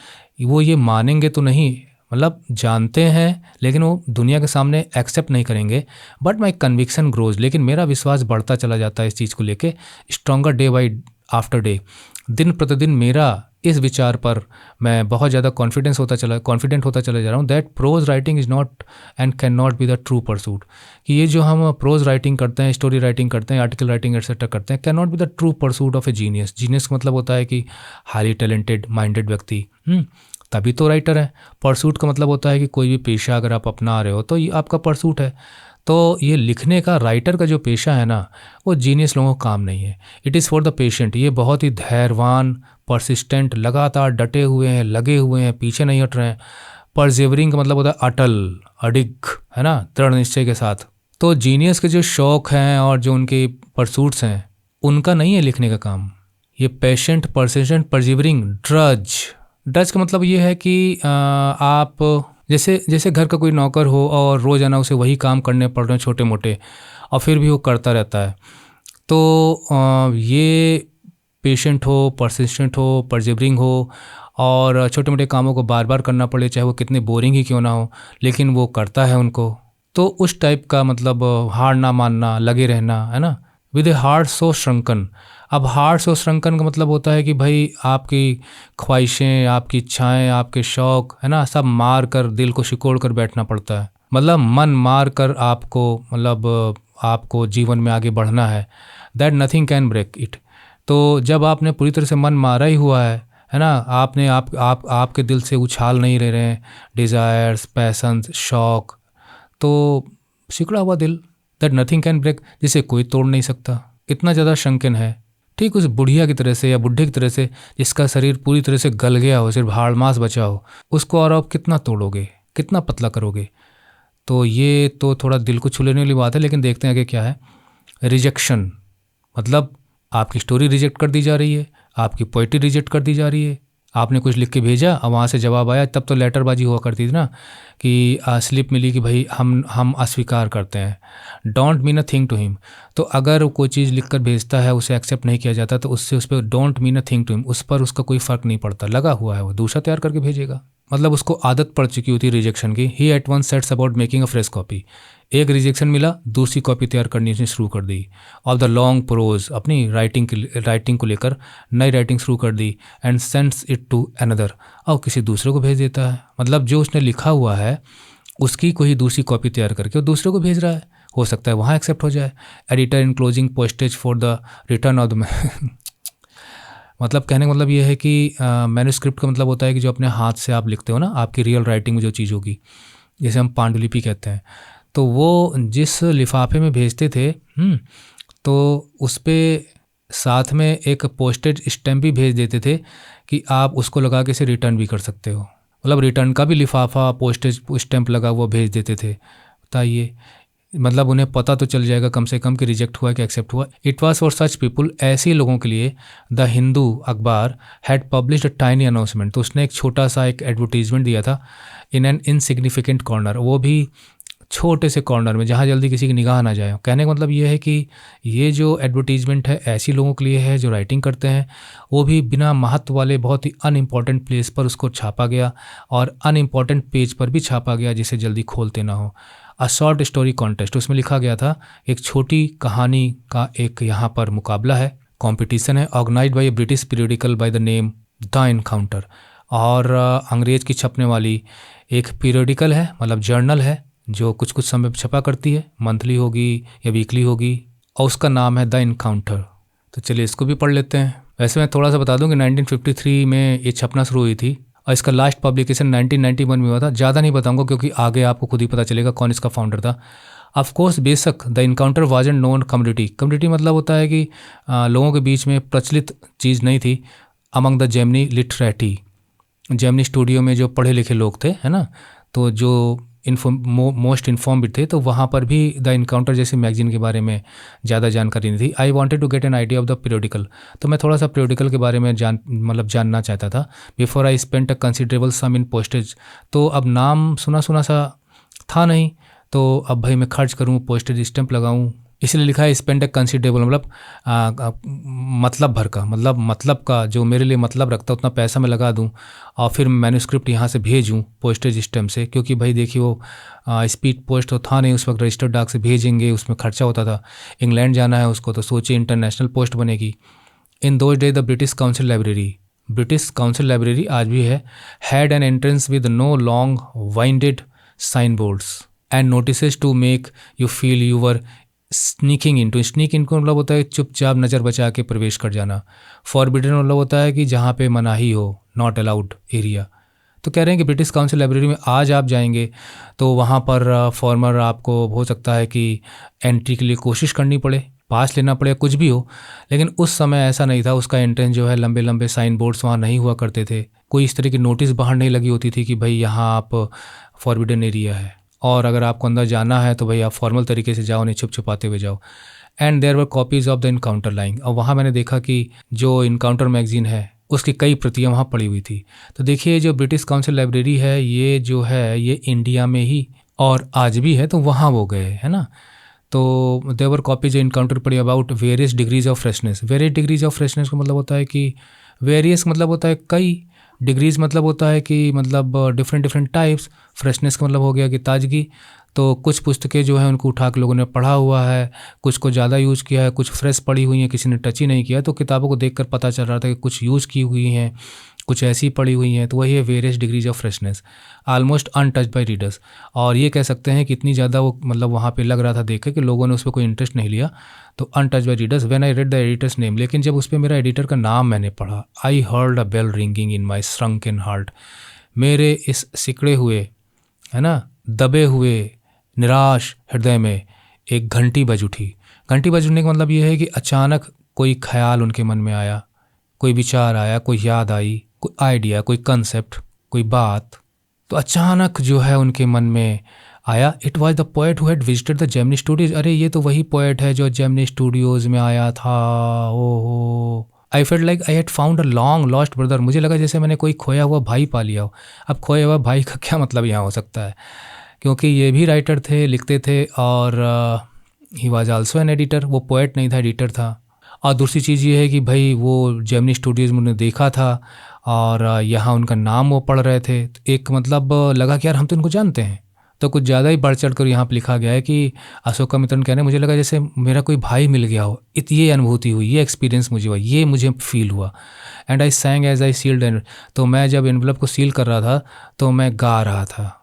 वो ये मानेंगे तो नहीं, मतलब जानते हैं लेकिन वो दुनिया के सामने एक्सेप्ट नहीं करेंगे। बट माई कन्विक्शन ग्रोज, लेकिन मेरा विश्वास बढ़ता चला जाता है इस चीज़ को लेके, stronger day by after day, दिन प्रतिदिन मेरा इस विचार पर मैं बहुत ज़्यादा कॉन्फिडेंट होता चला जा रहा हूँ that pros writing is not and can not be the true pursuit. कि ये जो हम प्रोज राइटिंग करते हैं, स्टोरी राइटिंग करते हैं, आर्टिकल राइटिंग एक्सेट्रा करते हैं, can not be the true pursuit of A genius. Genius का मतलब होता है कि हाईली टैलेंटेड माइंडेड व्यक्ति, तभी तो राइटर है। परसूट का मतलब होता है कि कोई भी पेशा अगर आप अपना रहे हो तो ये आपका परसूट है। तो ये लिखने का, राइटर का जो पेशा है ना, वो जीनियस लोगों का काम नहीं है। It is for the patient. ये बहुत ही धैर्यवान, परसिस्टेंट, लगातार डटे हुए हैं, लगे हुए हैं, पीछे नहीं हट रहे हैं। परजेवरिंग का मतलब होता है अटल, अडिग, है ना, दृढ़ निश्चय के साथ। तो जीनियस के जो शौक हैं और जो उनके परसूट्स हैं उनका नहीं है लिखने का काम। ये पेशेंट, परसिस्टेंट, परजेवरिंग, ड्रज का मतलब ये है कि आप जैसे घर का कोई नौकर हो और रोज़ाना उसे वही काम करने पड़ रहे हैं छोटे मोटे, और फिर भी वो करता रहता है। तो ये पेशेंट हो, परसिस्टेंट हो, परजेवरिंग हो और छोटे मोटे कामों को बार बार करना पड़े, चाहे वो कितने बोरिंग ही क्यों ना हो, लेकिन वो करता है उनको। तो उस टाइप का मतलब हार ना मानना, लगे रहना, है ना। With a heart so shrunken. अब हार्ट सो श्रंकन का मतलब होता है कि भाई आपकी ख्वाहिशें, आपकी इच्छाएं, आपके शौक, है ना, सब मार कर, दिल को सिकोड़ कर बैठना पड़ता है। मतलब मन मार कर आपको, मतलब आपको जीवन में आगे बढ़ना है। That nothing can break it. तो जब आपने पूरी तरह से मन मारा ही हुआ है ना, आपने आपके दिल से उछाल नहीं रह रहे हैं डिज़ायर्स, पैशंस, शौक, तो सिकुड़ा हुआ दिल, दैट नथिंग कैन ब्रेक, जिसे कोई तोड़ नहीं सकता, इतना ज़्यादा शंकन है। ठीक उस बुढ़िया की तरह से या बुढ़े की तरह से जिसका शरीर पूरी तरह से गल गया हो, सिर्फ हाड़ मांस बचा हो, उसको और आप कितना तोड़ोगे, कितना पतला करोगे। तो ये तो थोड़ा दिल को छू लेने वाली बात है, लेकिन देखते हैं कि क्या है। रिजेक्शन मतलब आपकी स्टोरी रिजेक्ट कर दी जा रही है, आपकी पोइट्री रिजेक्ट कर दी जा रही है। आपने कुछ लिख के भेजा और वहाँ से जवाब आया, तब तो लेटरबाजी हुआ करती थी ना, कि स्लिप मिली कि भाई हम अस्वीकार करते हैं। Don't mean a thing to him. तो अगर कोई चीज़ लिख कर भेजता है, उसे एक्सेप्ट नहीं किया जाता, तो उससे उस पर don't mean a thing to him, उस पर उसका कोई फ़र्क नहीं पड़ता, लगा हुआ है, वो दूसरा तैयार करके भेजेगा। मतलब उसको आदत पड़ चुकी होती रिजेक्शन की। He at once sets about making a fresh copy. एक रिजेक्शन मिला, दूसरी कॉपी तैयार करनी उसने शुरू कर दी। ऑफ द लॉन्ग प्रोज, अपनी राइटिंग को लेकर नई राइटिंग शुरू कर दी। And sends it to another, और किसी दूसरे को भेज देता है। मतलब जो उसने लिखा हुआ है उसकी कोई दूसरी कॉपी तैयार करके वो दूसरे को भेज रहा है। हो सकता है वहाँ एक्सेप्ट हो जाए। Editor in closing postage for the return of the मतलब कहने का मतलब ये है कि मैन्युस्क्रिप्ट का मतलब होता है कि जो अपने हाथ से आप लिखते हो ना, आपकी रियल राइटिंग में जो चीज़ होगी, जैसे हम पांडुलिपि कहते हैं, तो वो जिस लिफाफे में भेजते थे तो उस पर साथ में एक पोस्टेज स्टैम्प भी भेज देते थे कि आप उसको लगा के इसे रिटर्न भी कर सकते हो। मतलब रिटर्न का भी लिफाफा पोस्टेज स्टैम्प लगा हुआ भेज देते थे। बताइए, मतलब उन्हें पता तो चल जाएगा कम से कम कि रिजेक्ट हुआ कि एक्सेप्ट हुआ। It was for such people, ऐसे लोगों के लिए द हिंदू अखबार had published a tiny announcement, तो उसने एक छोटा सा एक एडवर्टीजमेंट दिया था इन एन इनसिग्निफिकेंट कॉर्नर, वो भी छोटे से कॉर्नर में जहाँ जल्दी किसी की निगाह ना जाए। कहने का मतलब ये है कि ये जो एडवर्टीजमेंट है ऐसी लोगों के लिए है जो राइटिंग करते हैं, वो भी बिना महत्व वाले बहुत ही अनइम्पॉर्टेंट प्लेस पर उसको छापा गया और अनइम्पॉर्टेंट पेज पर भी छापा गया जिसे जल्दी खोलते ना हो। अ शॉर्ट स्टोरी कॉन्टेस्ट, उसमें लिखा गया था एक छोटी कहानी का एक यहाँ पर मुकाबला है, कॉम्पिटिशन है, organised by a British periodical by the name the Encounter. और अंग्रेज़ की छपने वाली एक पीरियडिकल है, मतलब जर्नल है जो कुछ कुछ समय छपा करती है, मंथली होगी या वीकली होगी, और उसका नाम है द इनकाउंटर। तो चलिए इसको भी पढ़ लेते हैं। वैसे मैं थोड़ा सा बता दूं कि 1953 में ये छपना शुरू हुई थी और इसका लास्ट पब्लिकेशन 1991 में हुआ था। ज़्यादा नहीं बताऊंगा क्योंकि आगे आपको खुद ही पता चलेगा कौन इसका फाउंडर था। ऑफ कोर्स बेशक the encounter was an known community, community मतलब होता है कि लोगों के बीच में प्रचलित चीज़ नहीं थी। Among the Gemini literati, Gemini studio में जो पढ़े लिखे लोग थे, है ना, तो जो मोस्ट इन्फॉर्म्ड थे, तो वहाँ पर भी द इनकाउंटर जैसी मैगजीन के बारे में ज़्यादा जानकारी नहीं थी। I wanted to get an idea of the periodical, तो मैं थोड़ा सा पीरियडिकल के बारे में जानना चाहता था। Before I spent a considerable sum in postage, तो अब नाम सुना सुना सा था नहीं, तो अब भाई मैं खर्च करूँ, पोस्टेज स्टैंप लगाऊँ, इसलिए लिखा है स्पेंड अ कंसिडरेबल, मतलब मतलब भर का, मतलब का जो मेरे लिए मतलब रखता उतना पैसा मैं लगा दूं और फिर मैन्यूस्क्रिप्ट यहाँ से भेजूं पोस्टेज स्टैम्प से, क्योंकि भाई देखिए वो स्पीड पोस्ट तो था नहीं उस वक्त, रजिस्टर्ड डाक से भेजेंगे उसमें खर्चा होता था। इंग्लैंड जाना है उसको तो सोचिए इंटरनेशनल पोस्ट बनेगी। In those day the British Council Library, British Council Library आज भी है, had an entrance with no long winded sign boards and notice to make you feel you were sneaking into, sneak इनको मतलब होता है चुपचाप नज़र बचा के प्रवेश कर जाना। फॉरबिडन मतलब होता है कि जहाँ पे मनाही हो, नॉट अलाउड एरिया। तो कह रहे हैं कि ब्रिटिश काउंसिल लाइब्रेरी में आज आप जाएंगे तो वहाँ पर फॉर्मर आपको हो सकता है कि एंट्री के लिए कोशिश करनी पड़े, पास लेना पड़े, कुछ भी हो, लेकिन उस समय ऐसा नहीं था। उसका एंट्रेंस जो है, लंबे लंबे साइन बोर्ड्स वहाँ नहीं हुआ करते थे, कोई इस तरह की नोटिस बाहर नहीं लगी होती थी कि भाई यहाँ आप फॉरबिडन एरिया है, और अगर आपको अंदर जाना है तो भाई आप फॉर्मल तरीके से जाओ, नहीं छुप छुपाते हुए जाओ। And there were copies of the Encounter lying, और वहाँ मैंने देखा कि जो इनकाउंटर मैगजीन है उसकी कई प्रतियाँ वहाँ पड़ी हुई थी। तो देखिए जो ब्रिटिश काउंसिल लाइब्रेरी है ये जो है ये इंडिया में ही और आज भी है, तो वहाँ वो गए, है ना। तो देयर वर कॉपीज इनकाउंटर पड़ी about various degrees of freshness. Various degrees of freshness का मतलब होता है कि वेरियस मतलब होता है कई, डिग्रीज मतलब होता है कि मतलब डिफरेंट डिफरेंट टाइप्स, फ्रेशनेस का मतलब हो गया कि ताजगी। तो कुछ पुस्तकें जो हैं उनको उठा के लोगों ने पढ़ा हुआ है, कुछ को ज़्यादा यूज़ किया है, कुछ फ्रेश पढ़ी हुई हैं, किसी ने टच ही नहीं किया। तो किताबों को देखकर पता चल रहा था कि कुछ यूज़ की हुई हैं, कुछ ऐसी पड़ी हुई हैं। तो वही है various degrees of freshness, almost untouched by readers. और ये कह सकते हैं कि इतनी ज़्यादा वो मतलब वहाँ पे लग रहा था देख के कि लोगों ने उस पर कोई इंटरेस्ट नहीं लिया, तो untouched by readers. When I read the editor's name, लेकिन जब उस पर मेरा एडिटर का नाम मैंने पढ़ा, I heard a bell ringing in my shrunken heart, मेरे इस सिकड़े हुए, है ना, दबे हुए निराश हृदय में एक घंटी बज उठी। घंटी बज उठने का मतलब ये है कि अचानक कोई ख्याल उनके मन में आया, कोई विचार आया, कोई याद आई, कोई आइडिया, कोई कंसेप्ट, कोई बात, तो अचानक जो है उनके मन में आया। It was the poet who had visited the Gemini studios, अरे ये तो वही पोएट है जो जेमिनी स्टूडियोज में आया था। ओहो, I felt like I had found a long lost brother, मुझे लगा जैसे मैंने कोई खोया हुआ भाई पा लिया हो। अब खोया हुआ भाई का क्या मतलब यहाँ हो सकता है, क्योंकि ये भी राइटर थे, लिखते थे, और he was also an editor. वो पोएट नहीं था, एडिटर था। और दूसरी चीज़ ये है कि भाई वो जेमिनी स्टूडियोज़ में उन्होंने देखा था और यहाँ उनका नाम वो पढ़ रहे थे, तो एक मतलब लगा कि यार हम तो इनको जानते हैं। तो कुछ ज़्यादा ही बढ़ चढ़ कर यहाँ पर लिखा गया है कि अशोका मित्रन कहने, मुझे लगा जैसे मेरा कोई भाई मिल गया हो, ये अनुभूति हुई, ये एक्सपीरियंस मुझे हुआ, ये मुझे फील हुआ। And I sang as I sealed and, तो मैं जब एनवलप को सील कर रहा था तो मैं गा रहा था।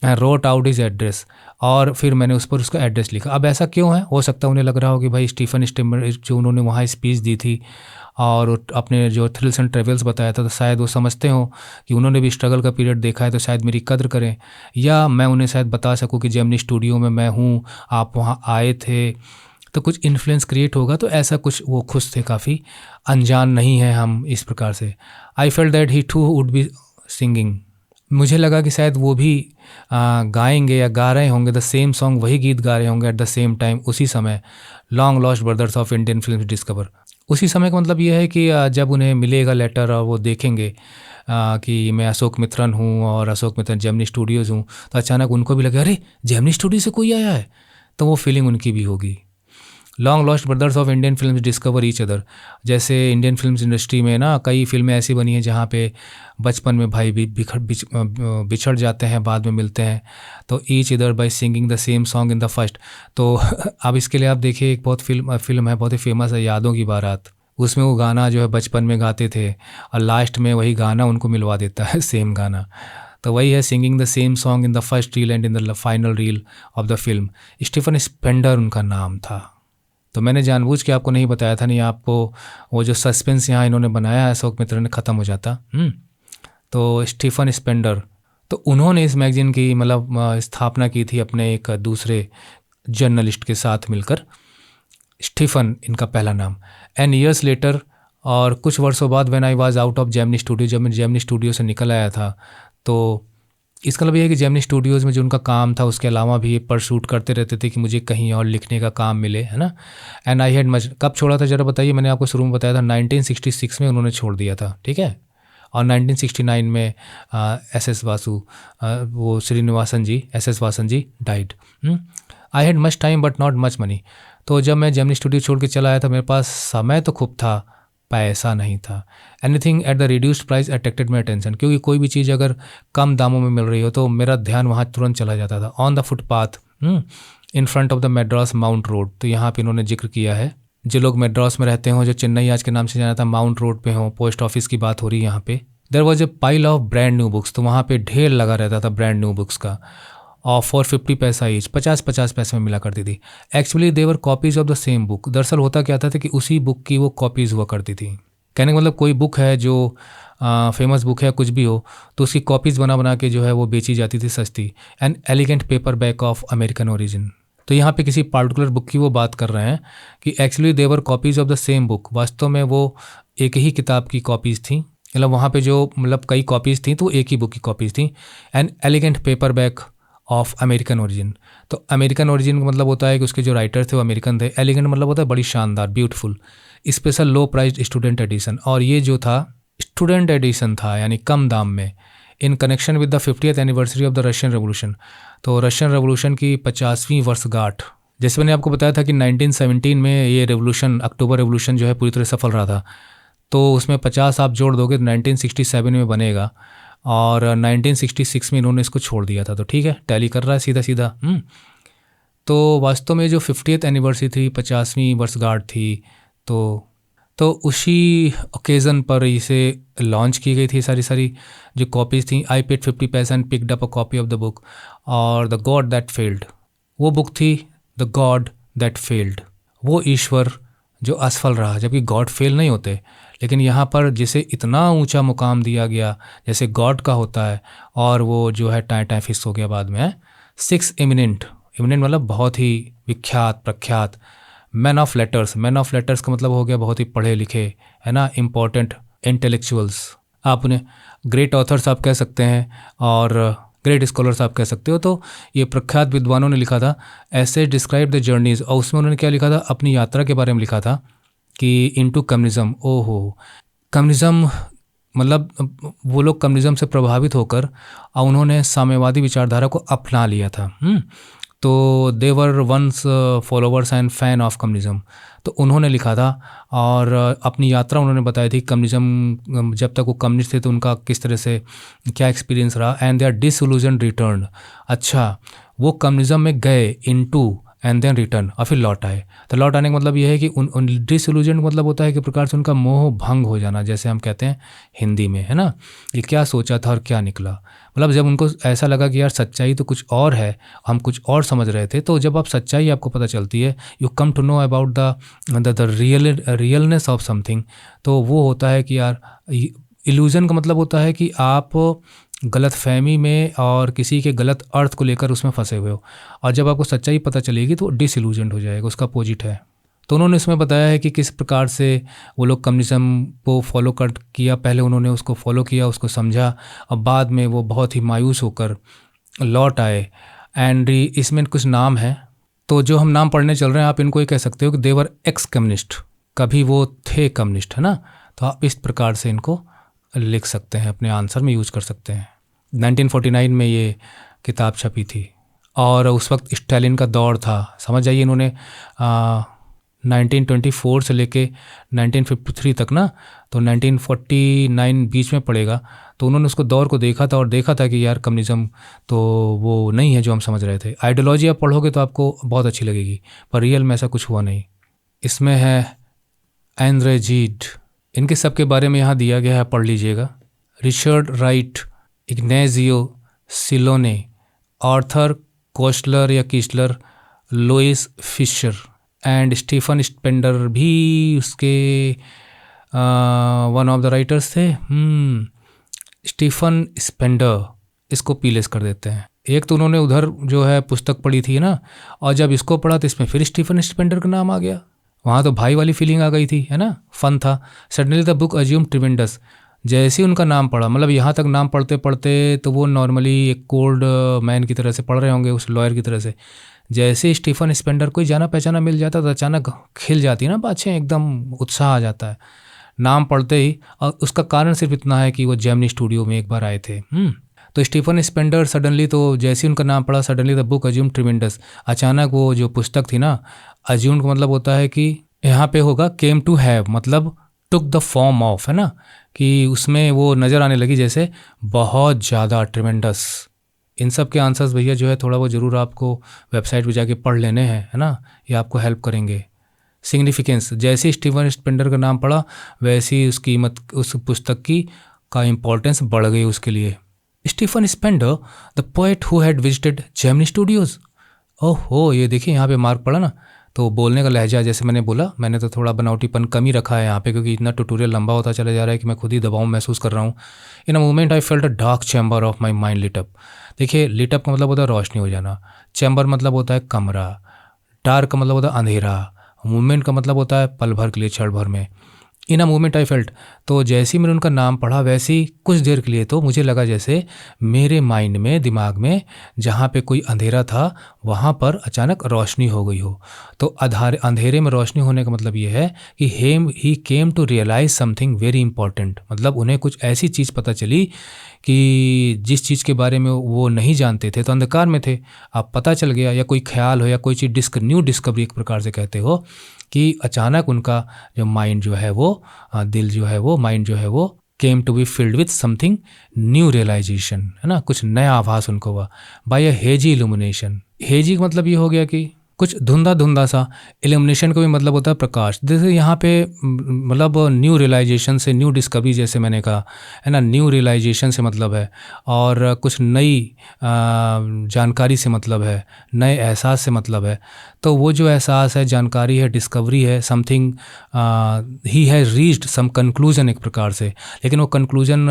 I wrote out his address, और फिर मैंने उस पर उसका एड्रेस लिखा। अब ऐसा क्यों है, हो सकता है उन्हें लग रहा हो कि भाई स्टीफन स्टिमर जो उन्होंने वहाँ स्पीच दी थी और अपने जो थ्रिल्स एंड ट्रेवल्स बताया था, तो शायद वो समझते हो कि उन्होंने भी स्ट्रगल का पीरियड देखा है, तो शायद मेरी कद्र करें, या मैं उन्हें शायद बता सकूं कि जेमिनी स्टूडियो में मैं हूं, आप वहां आए थे, तो कुछ इन्फ्लुएंस क्रिएट होगा। तो ऐसा कुछ वो खुश थे, काफ़ी अनजान नहीं है हम इस प्रकार से। I felt that he too would be singing, मुझे लगा कि शायद वो भी गाएंगे या गा रहे होंगे द सेम सॉन्ग, वही गीत गा रहे होंगे एट द सेम टाइम, उसी समय long lost brothers of Indian film discover. उसी समय का मतलब ये है कि जब उन्हें मिलेगा लेटर और वो देखेंगे कि मैं अशोक मित्रन हूँ और अशोक मित्रन जेमिनी स्टूडियोज़ हूँ, तो अचानक उनको भी लगे अरे जेमिनी स्टूडियो से कोई आया है, तो वो फीलिंग उनकी भी होगी। Long lost brothers of Indian film discover each other. जैसे इंडियन फिल्म इंडस्ट्री में ना कई फिल्में ऐसी बनी हैं जहाँ पे बचपन में भाई बिछड़ जाते हैं, बाद में मिलते हैं, तो each other by singing the same song in the first. तो अब इसके लिए आप देखिए एक बहुत फिल्म है, बहुत ही फेमस है, यादों की बारात। उसमें वो गाना जो है बचपन में गाते थे और लास्ट में वही गाना उनको मिलवा देता है, सेम गाना। तो वही है singing the same song in the first reel and in the final reel of the film. Stephen Spender उनका नाम था। तो मैंने जानबूझ के आपको नहीं बताया था, नहीं आपको वो जो सस्पेंस यहाँ इन्होंने बनाया है अशोक मित्र ने ख़त्म हो जाता। तो स्टीफन स्पेंडर, तो उन्होंने इस मैगज़ीन की मतलब स्थापना की थी अपने एक दूसरे जर्नलिस्ट के साथ मिलकर। स्टीफन इनका पहला नाम। एंड ईयर्स लेटर, और कुछ वर्षों बाद when I was out of Gemini studio, जब मैं जेमिनी स्टूडियो से निकल आया था, तो इसका मतलब ये है कि जेमिनी स्टूडियोज़ में जो उनका काम था उसके अलावा भी ये परसूट करते रहते थे कि मुझे कहीं और लिखने का काम मिले, है ना। एंड आई हैड मच, कब छोड़ा था ज़रा बताइए। मैंने आपको शुरू में बताया था 1966 में उन्होंने छोड़ दिया था, ठीक है। और 1969 में एस एस वासु, वो Srinivasan ji, S S Vasan ji died. I had much time but not much money. तो जब मैं जेमिनी स्टूडियो छोड़ के चला आया था, मेरे पास समय तो खूब था, पैसा नहीं था। Anything at the reduced price attracted my attention, क्योंकि कोई भी चीज़ अगर कम दामों में मिल रही हो तो मेरा ध्यान वहाँ तुरंत चला जाता था। On the footpath in front of the Madras mount road, तो यहाँ पे इन्होंने जिक्र किया है जो लोग मेड्रास में रहते हों, जो चेन्नई आज के नाम से जाना था, माउंट रोड पे हों, पोस्ट ऑफिस की बात हो रही है यहाँ पे। There was a pile of brand new books, तो वहाँ पे ढेर लगा रहता था ब्रांड न्यू बुक्स का। और फॉर 50 पैसा ईच, 50 पैसे में मिला करती थी। Actually there were copies of the same book, दरअसल होता क्या था कि उसी बुक की वो कॉपीज़ हुआ करती थी। कहने का मतलब कोई बुक है जो फेमस बुक है, कुछ भी हो, तो उसकी कॉपीज़ बना बना के जो है वो बेची जाती थी सस्ती। An elegant paperback of American origin, तो यहाँ पे किसी पार्टिकुलर बुक की वो बात कर रहे हैं कि actually there were copies of the same book, वास्तव में वो एक ही किताब की कॉपीज़ थी, मतलब वहाँ पे जो मतलब कई कॉपीज़ थी तो एक ही बुक की कॉपीज़ थी। An elegant paperback of American origin, तो अमेरिकन ओरिजिन का मतलब होता है कि उसके जो राइटर थे वो अमेरिकन थे। एलिगेंट मतलब होता है बड़ी शानदार, ब्यूटीफुल। स्पेशल लो प्राइस्ड स्टूडेंट एडिशन, और ये जो था स्टूडेंट एडिशन था, यानी कम दाम में। In connection with the 50th anniversary of the Russian revolution, तो रशियन रेवोल्यूशन की 50वीं वर्षगांठ, जैसे मैंने आपको बताया था कि 1917 में ये रेवोल्यूशन, अक्टूबर रेवोल्यूशन जो है पूरी तरह सफल रहा था, तो उसमें 50 आप जोड़ दोगे तो 1967 में बनेगा, और 1966 में इन्होंने इसको छोड़ दिया था। तो ठीक है, टैली कर रहा है सीधा सीधा। तो वास्तव में जो 50th एनिवर्सरी थी, 50वीं वर्षगांठ थी, तो उसी ओकेज़न पर इसे लॉन्च की गई थी। सारी जो कॉपीज़ थी, आई पेड 50 पैसा and picked up a copy of the book, और द गॉड दैट फेल्ड, वो बुक थी द गॉड दैट फेल्ड, वो ईश्वर जो असफल रहा। जबकि गॉड फेल नहीं होते, लेकिन यहाँ पर जिसे इतना ऊंचा मुकाम दिया गया जैसे गॉड का होता है, और वो जो है टाइम फिक्स हो गया बाद में। 6 एमिनेंट मतलब बहुत ही विख्यात प्रख्यात man of letters, man of letters का मतलब हो गया बहुत ही पढ़े लिखे, है ना, इम्पोर्टेंट इंटेलेक्चुअल्स। आप उन्हें ग्रेट ऑथर्स आप कह सकते हैं और ग्रेट स्कॉलर्स आप कह सकते हो। तो ये प्रख्यात विद्वानों ने लिखा था ऐसे डिस्क्राइब द जर्नीज, और उसमें उन्होंने क्या लिखा था, अपनी यात्रा के बारे में लिखा था कि इनटू कम्युनिज्म। ओहो, कम्युनिज्म मतलब वो लोग कम्युनिज्म से प्रभावित होकर और उन्होंने साम्यवादी विचारधारा को अपना लिया था। तो they were once followers and fan of communism, तो उन्होंने लिखा था और अपनी यात्रा उन्होंने बताई थी कम्युनिज्म, जब तक वो कम्युनिस्ट थे तो उनका किस तरह से क्या एक्सपीरियंस रहा। And they are disillusion return, अच्छा वो कम्युनिज्म में गए इनटू एंड देन रिटर्न, और फिर लौट आए। तो लौट आने का मतलब यह है कि उन डिसइल्यूजन मतलब होता है कि प्रकार से उनका मोह भंग हो जाना, जैसे हम कहते हैं हिंदी में, है ना, ये क्या सोचा था और क्या निकला। मतलब जब उनको ऐसा लगा कि यार सच्चाई तो कुछ और है, हम कुछ और समझ रहे थे, तो जब आप सच्चाई आपको पता चलती है, you come to know about the realness of something, तो वो होता है कि यार इल्यूजन का मतलब होता है कि आप गलत फहमी में और किसी के गलत अर्थ को लेकर उसमें फंसे हुए हो, और जब आपको सच्चाई पता चलेगी तो डिसइल्यूजन हो जाएगा, उसका अपोजिट है। तो उन्होंने इसमें बताया है कि किस प्रकार से वो लोग कम्युनिज्म को फॉलो कर किया। पहले उन्होंने उसको फॉलो किया, उसको समझा, और बाद में वो बहुत ही मायूस होकर लौट आए। एंड इसमें कुछ नाम हैं, तो जो हम नाम पढ़ने चल रहे हैं आप इनको ये कह सकते हो कि देवर एक्स कम्युनिस्ट, कभी वो थे कम्युनिस्ट, है ना। तो आप इस प्रकार से इनको लिख सकते हैं, अपने आंसर में यूज़ कर सकते हैं। 1949 में ये किताब छपी थी और उस वक्त स्टालिन का दौर था। समझ जाइए, इन्होंने 1924 से लेके 1953 तक ना, तो 1949 बीच में पड़ेगा। तो उन्होंने उसको दौर को देखा था और देखा था कि यार कम्युनिज्म तो वो नहीं है जो हम समझ रहे थे। आइडियोलॉजी आप पढ़ोगे तो आपको बहुत अच्छी लगेगी, पर रियल में ऐसा कुछ हुआ नहीं। इसमें है एंद्रे जीड, इनके सब के बारे में यहाँ दिया गया है, पढ़ लीजिएगा। Richard Wright, Ignazio Silone, Arthur Koestler या किस्लर, Louis Fischer and Stephen Spender भी उसके वन ऑफ द राइटर्स थे। स्टीफन स्पेंडर, इसको पीलेस कर देते हैं। एक तो उन्होंने उधर जो है पुस्तक पढ़ी थी ना, और जब इसको पढ़ा तो इसमें फिर स्टीफन स्पेंडर का नाम आ गया। वहाँ तो भाई वाली फीलिंग आ गई थी, है ना, फन था। Suddenly the book assume tremendous, जैसे ही उनका नाम पढ़ा, मतलब यहाँ तक नाम पढ़ते पढ़ते तो वो नॉर्मली एक कोल्ड मैन की तरह से पढ़ रहे होंगे, उस लॉयर की तरह से। जैसे स्टीफन स्पेंडर कोई जाना पहचाना मिल जाता तो अचानक खिल जाती ना बातें, एकदम उत्साह आ जाता है नाम पढ़ते ही। और उसका कारण सिर्फ इतना है कि वो जेमिनी स्टूडियो में एक बार आए थे। तो स्टीफन स्पेंडर सडनली, तो जैसे ही उनका नाम पढ़ा, suddenly the book assume tremendous, अचानक वो जो पुस्तक थी ना, अज्यूम का मतलब होता है कि यहाँ पे होगा केम टू हैव, मतलब टुक द फॉर्म ऑफ, है ना, कि उसमें वो नज़र आने लगी जैसे बहुत ज़्यादा ट्रिमेंडस। इन सब के आंसर्स भैया जो है थोड़ा वो ज़रूर आपको वेबसाइट पे जाके पढ़ लेने हैं, है ना, ये आपको हेल्प करेंगे। सिग्निफिकेंस, जैसे ही स्टीफन स्पेंडर का नाम पढ़ा वैसे ही उसकी उस पुस्तक की का इम्पोर्टेंस बढ़ गई उसके लिए। Stephen Spender the poet who had visited Gemini Studios. ओहो, ये देखिए यहाँ पे मार्क पड़ा ना। तो बोलने का लहजा, जैसे मैंने बोला, मैंने तो थोड़ा बनावटीपन कम ही रखा है यहाँ पे, क्योंकि इतना ट्यूटोरियल लंबा होता चला जा रहा है कि मैं खुद ही दबाव महसूस कर रहा हूँ। In a moment I felt a dark chamber of my mind lit up. देखिए, लिट अप का मतलब होता है रोशनी हो जाना, चैम्बर मतलब होता है कमरा, डार्क का मतलब होता है अंधेरा, मूवमेंट का मतलब होता है पल भर के लिए, क्षण भर में। इन अ मोमेंट आई फेल्ट, तो जैसे ही मैंने उनका नाम पढ़ा वैसे ही कुछ देर के लिए तो मुझे लगा जैसे मेरे माइंड में, दिमाग में, जहाँ पे कोई अंधेरा था वहाँ पर अचानक रोशनी हो गई हो। तो अंधेरे में रोशनी होने का मतलब ये है कि he came to realise something very important, मतलब उन्हें कुछ ऐसी चीज़ पता चली कि जिस चीज़ के बारे में वो नहीं जानते थे, तो अंधकार में थे, अब पता चल गया, या कोई ख्याल हो या कोई चीज़ न्यू डिस्कवरी एक प्रकार से कहते हो, कि अचानक उनका जो माइंड जो है वो, दिल जो है वो, माइंड जो है वो came to be filled with something new realisation, है ना, कुछ नया आभास उनको हुआ। By a hazy illumination, hazy का मतलब ये हो गया कि कुछ धुंधा धुंधा सा, इल्यूमिनेशन का भी मतलब होता है प्रकाश। जैसे यहाँ पे मतलब न्यू रियलाइजेशन से, न्यू डिस्कवरी जैसे मैंने कहा, है ना, न्यू रियलाइजेशन से मतलब है, और कुछ नई जानकारी से मतलब है, नए एहसास से मतलब है। तो वो जो एहसास है, जानकारी है, डिस्कवरी है, something he has reached some conclusion एक प्रकार से। लेकिन वो कंक्लूजन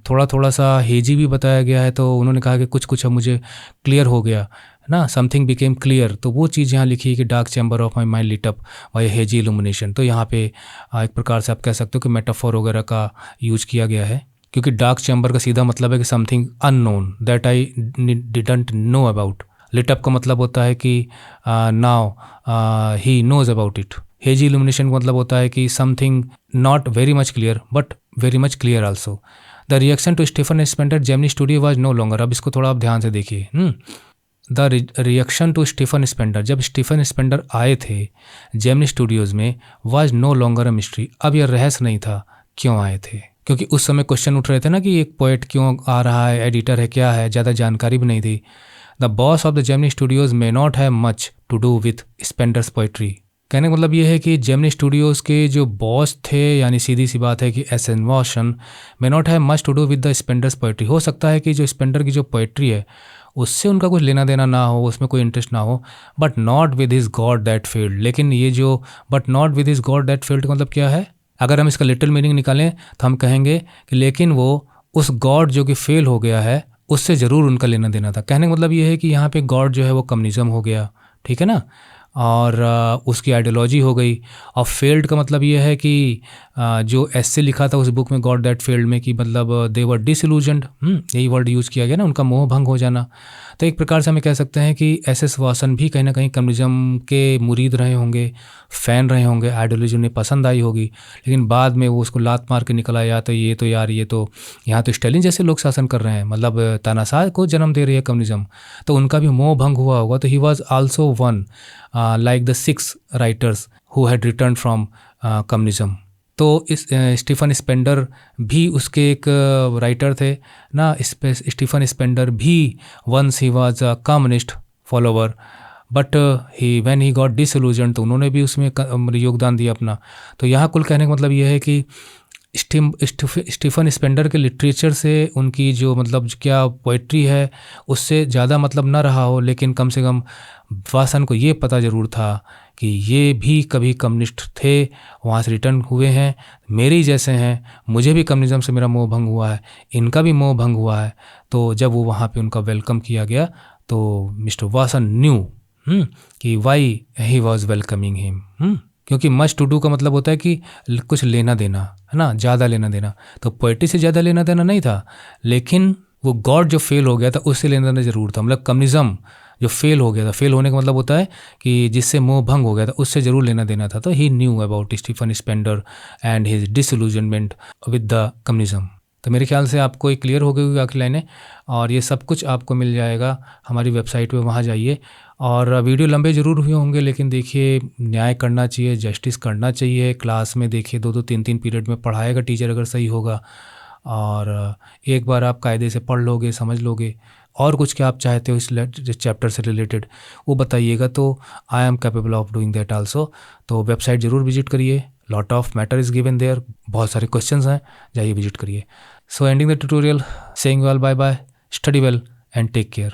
थोड़ा थोड़ा सा हेजी भी बताया गया है, तो उन्होंने कहा कि कुछ कुछ अब मुझे क्लियर हो गया, है ना, समथिंग बिकेम क्लियर। तो वो चीज़ यहाँ लिखी है कि dark chamber of my mind lit up by hazy illumination. तो यहाँ पे एक प्रकार से आप कह सकते हो कि मेटाफोर वगैरह का यूज किया गया है, क्योंकि डार्क चैम्बर का सीधा मतलब है कि something unknown that I didn't know about. Lit up का मतलब होता है कि now he knows about it. Hazy illumination का मतलब होता है कि something not very much clear but very much clear also. The reaction to Stephen Spender Gemini Studio was no longer. अब इसको थोड़ा आप ध्यान से देखिए। The reaction to Stephen Spender, जब स्टीफन स्पेंडर आए थे जेमिनी स्टूडियोज़ में, was no longer a mystery. अब यह रहस्य नहीं था क्यों आए थे, क्योंकि उस समय क्वेश्चन उठ रहे थे ना कि एक पोएट क्यों आ रहा है, एडिटर है, क्या है, ज़्यादा जानकारी भी नहीं थी। The boss of the Gemini Studios may not have much to do with Spender's poetry. कहने का मतलब ये है कि जेमिनी स्टूडियोज़ के जो बॉस थे, यानी सीधी सी बात है कि S N. Vasan may not have much to do with the Spender's poetry. हो सकता है कि जो स्पेंडर की जो पोइट्री है उससे उनका कुछ लेना देना ना हो, उसमें कोई इंटरेस्ट ना हो, but not with his God that failed. लेकिन ये जो but not with his God that failed का मतलब क्या है? अगर हम इसका लिटिल मीनिंग निकालें तो हम कहेंगे कि लेकिन वो उस गॉड जो कि फेल हो गया है उससे ज़रूर उनका लेना देना था। कहने का मतलब ये है कि यहाँ पे गॉड जो है वो कम्युनिज्म हो गया, ठीक है ना। और उसकी आइडियोलॉजी हो गई। और फेल्ड का मतलब ये है कि जो ऐसे लिखा था उस बुक में गॉड दैट फेल्ड में कि मतलब दे वर डिसइल्यूजन्ड, यही वर्ड यूज़ किया गया ना, उनका मोह भंग हो जाना। तो एक प्रकार से हमें कह सकते हैं कि एस वासन भी कहीं ना कहीं कम्युनिज्म के मुरीद रहे होंगे, फ़ैन रहे होंगे, आइडियोलॉजी उन्हें पसंद आई होगी, लेकिन बाद में वो उसको लात मार के निकला, या तो ये तो यार ये तो यहाँ तो स्टालिन जैसे लोग शासन कर रहे हैं, मतलब तानाशाह को जन्म दे रही है कम्युनिज्म, तो उनका भी मोह भंग हुआ होगा। तो he was also one like the 6 writers who had return from communism. तो इस स्टीफन स्पेंडर भी उसके एक राइटर थे ना। स्टीफन स्पेंडर भी once he was a communist follower, but he when he got disillusion, तो उन्होंने भी उसमें योगदान दिया अपना। तो यहाँ कुल कहने का मतलब ये है कि स्टीफन स्पेंडर के लिटरेचर से उनकी जो मतलब क्या पोइट्री है उससे ज़्यादा मतलब ना रहा हो, लेकिन कम से कम वासन को ये पता ज़रूर था कि ये भी कभी कम्युनिस्ट थे, वहाँ से रिटर्न हुए हैं, मेरे ही जैसे हैं, मुझे भी कम्युनिज्म से मेरा मोह भंग हुआ है, इनका भी मोह भंग हुआ है। तो जब वो वहाँ पे उनका वेलकम किया गया तो मिस्टर वासन न्यू कि why he was welcoming him, क्योंकि मच टू डू का मतलब होता है कि कुछ लेना देना, है ना, ज़्यादा लेना देना। तो पोइट्री से ज़्यादा लेना देना नहीं था, लेकिन वो गॉड जो फेल हो गया था उससे लेना देना ज़रूर था। मतलब कम्युनिज्म जो फेल हो गया था, फेल होने का मतलब होता है कि जिससे मोह भंग हो गया था, उससे ज़रूर लेना देना था। तो he knew about Stephen Spender and his disillusionment with the communism. तो मेरे ख्याल से आपको ये क्लियर हो गई होगी आखिरी लाइनें, और ये सब कुछ आपको मिल जाएगा हमारी वेबसाइट पे, वहाँ जाइए। और वीडियो लंबे ज़रूर हुए होंगे, लेकिन देखिए न्याय करना चाहिए, जस्टिस करना चाहिए। क्लास में देखिए 2-2 3-3 पीरियड में पढ़ाएगा टीचर अगर सही होगा, और एक बार आप कायदे से पढ़ लोगे, समझ लोगे, और कुछ क्या आप चाहते हो इस चैप्टर से रिलेटेड वो बताइएगा, तो I am capable of doing that also. तो वेबसाइट ज़रूर विजिट करिए, lot of matter is given there, बहुत सारे क्वेश्चंस हैं, जाइए विजिट करिए। So ending the tutorial, saying well, bye bye, study well and take care.